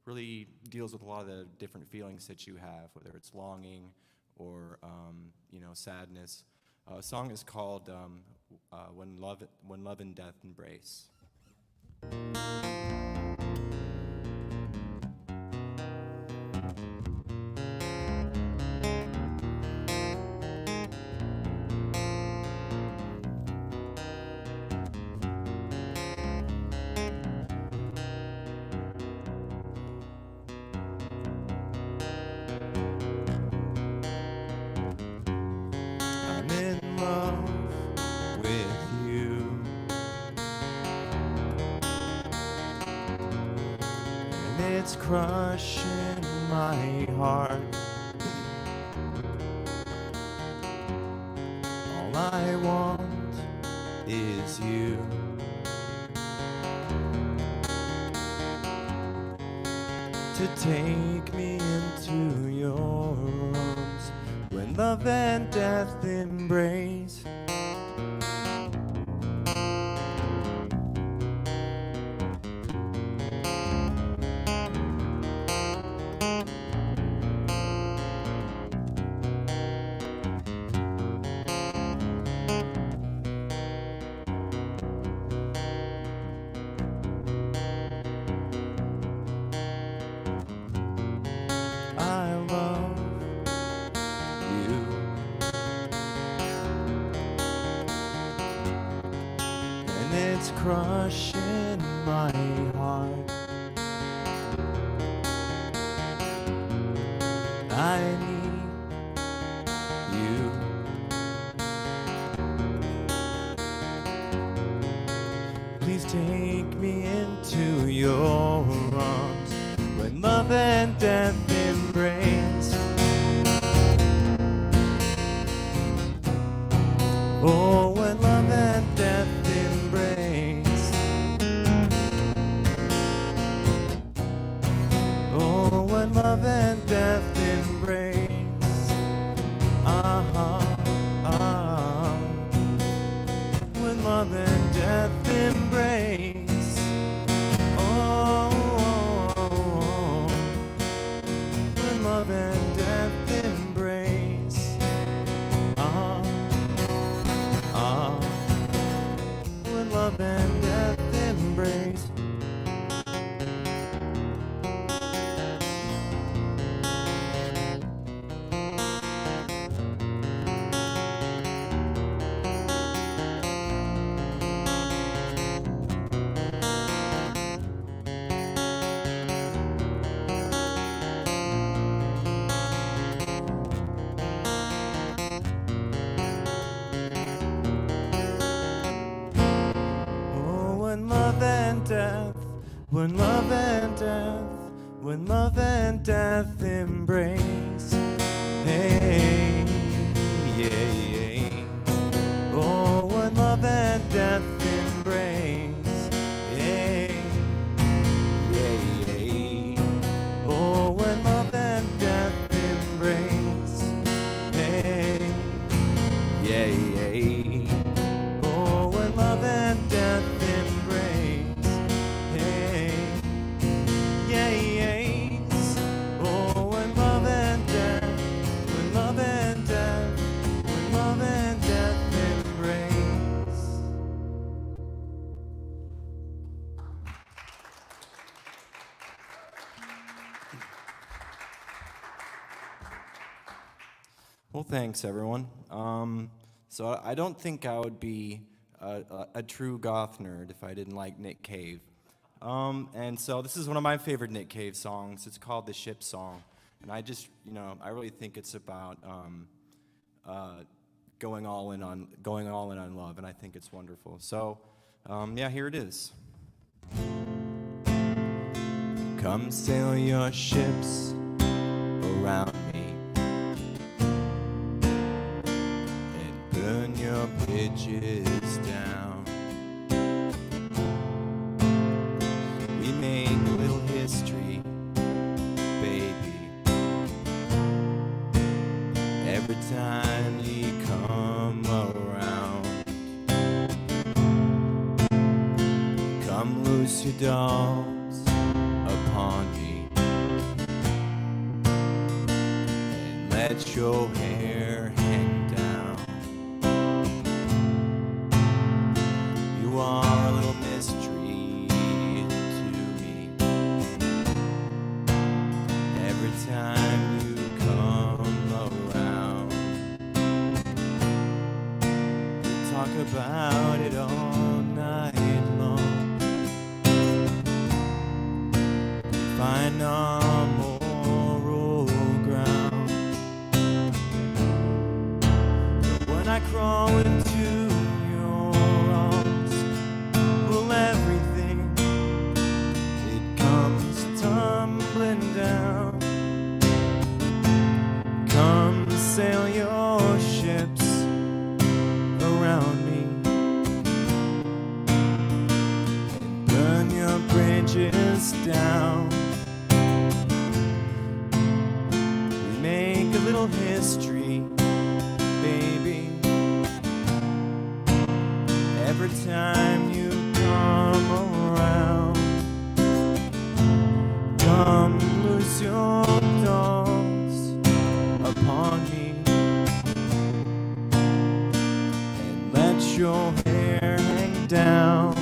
really deals with a lot of the different feelings that you have, whether it's longing or, sadness. A song is called When Love and Death Embrace. it's crushing my heart. All I want is you. To take me into your arms when love and death embrace. I love you. And it's crushing my heart. I need you. Please take me into your arms when love and death embrace. Oh, when love and death embrace. Oh, when love and death embrace. When love and death embrace. Oh, when love and death embrace. When love and death embrace. When love and death, when love and death, when love and death embrace. Hey, yeah, yeah. Oh, when love and death embrace. Hey, yeah, yeah. Oh, when love and death embrace. Hey, yeah, yeah. Oh, when love and death embrace. Hey, yeah, yes. Oh, when love and death, when love and death, when love and death embrace. Well, thanks, everyone. So I don't think I would be a true goth nerd if I didn't like Nick Cave. And so this is one of my favorite Nick Cave songs. It's called The Ship Song. And I just, I really think it's about going all in on love, and I think it's wonderful. So, yeah, here it is. Come sail your ships around me and burn your bridges down. We make a little history, baby, every time you come around. Come loose your dolls upon me and let your hair hang down. You are a little mystery to me every time you come around. We talk about it all night long, find our moral ground. But when I crawl into your arms, well, everything, it comes tumbling us down. We make a little history, baby, every time you come around. Come loose your thoughts upon me and let your hair hang down.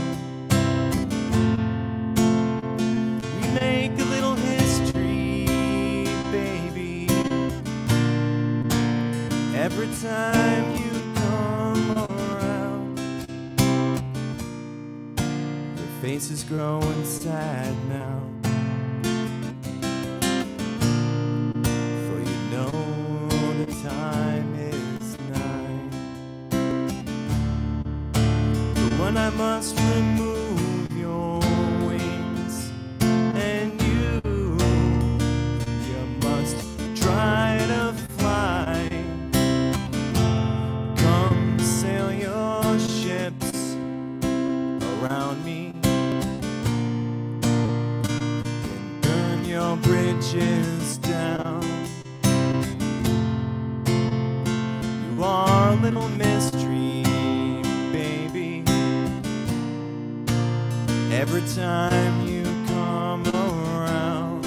We make a little history, baby, every time you come around. Your face is growing sad now, for you know the time is nigh. But when I must remove your wings, and you must try to fly, come sail your ships around me and burn your bridges down. You are a little mystery, baby, every time you come around.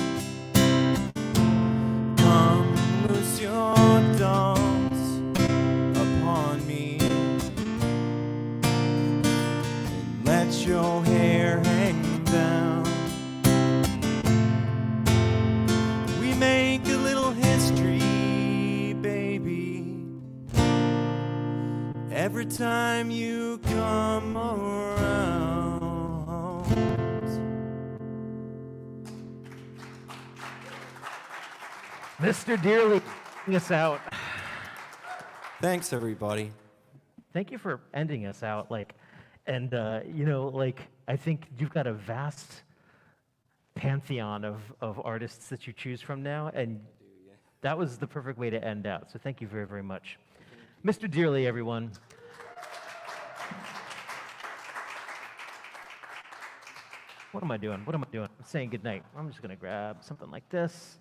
Come loose your thoughts upon me and let your hair hang down. We make a little history, baby, every time you come around. Mr. Dearly, ending us out. Thanks, everybody. Thank you for ending us out. I think you've got a vast pantheon of artists that you choose from now, and that was the perfect way to end out. So thank you very, very much. Mr. Dearly, everyone. What am I doing? What am I doing? I'm saying goodnight. I'm just going to grab something like this.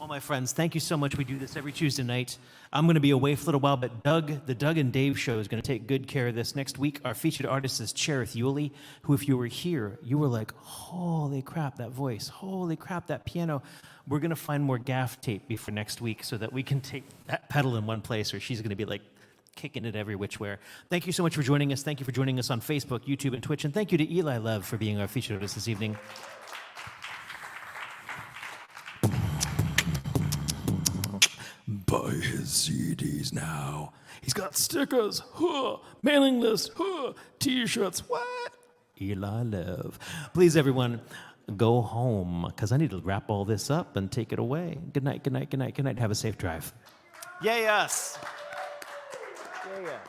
All my friends, thank you so much. We do this every Tuesday night. I'm going to be away for a little while, but the Doug and Dave show is going to take good care of this. Next week, our featured artist is Cherith Yulee, who, if you were here, you were like, holy crap, that voice. Holy crap, that piano. We're going to find more gaff tape before next week so that we can take that pedal in one place, or she's going to be like kicking it every which way. Thank you so much for joining us. Thank you for joining us on Facebook, YouTube, and Twitch. And thank you to Eli Lev for being our featured artist this evening. Buy his CDs now. He's got stickers, mailing list, t-shirts, what? Eli Lev. Please, everyone, go home, because I need to wrap all this up and take it away. Good night, good night, good night, good night. Have a safe drive. Yay, us. Yay, us.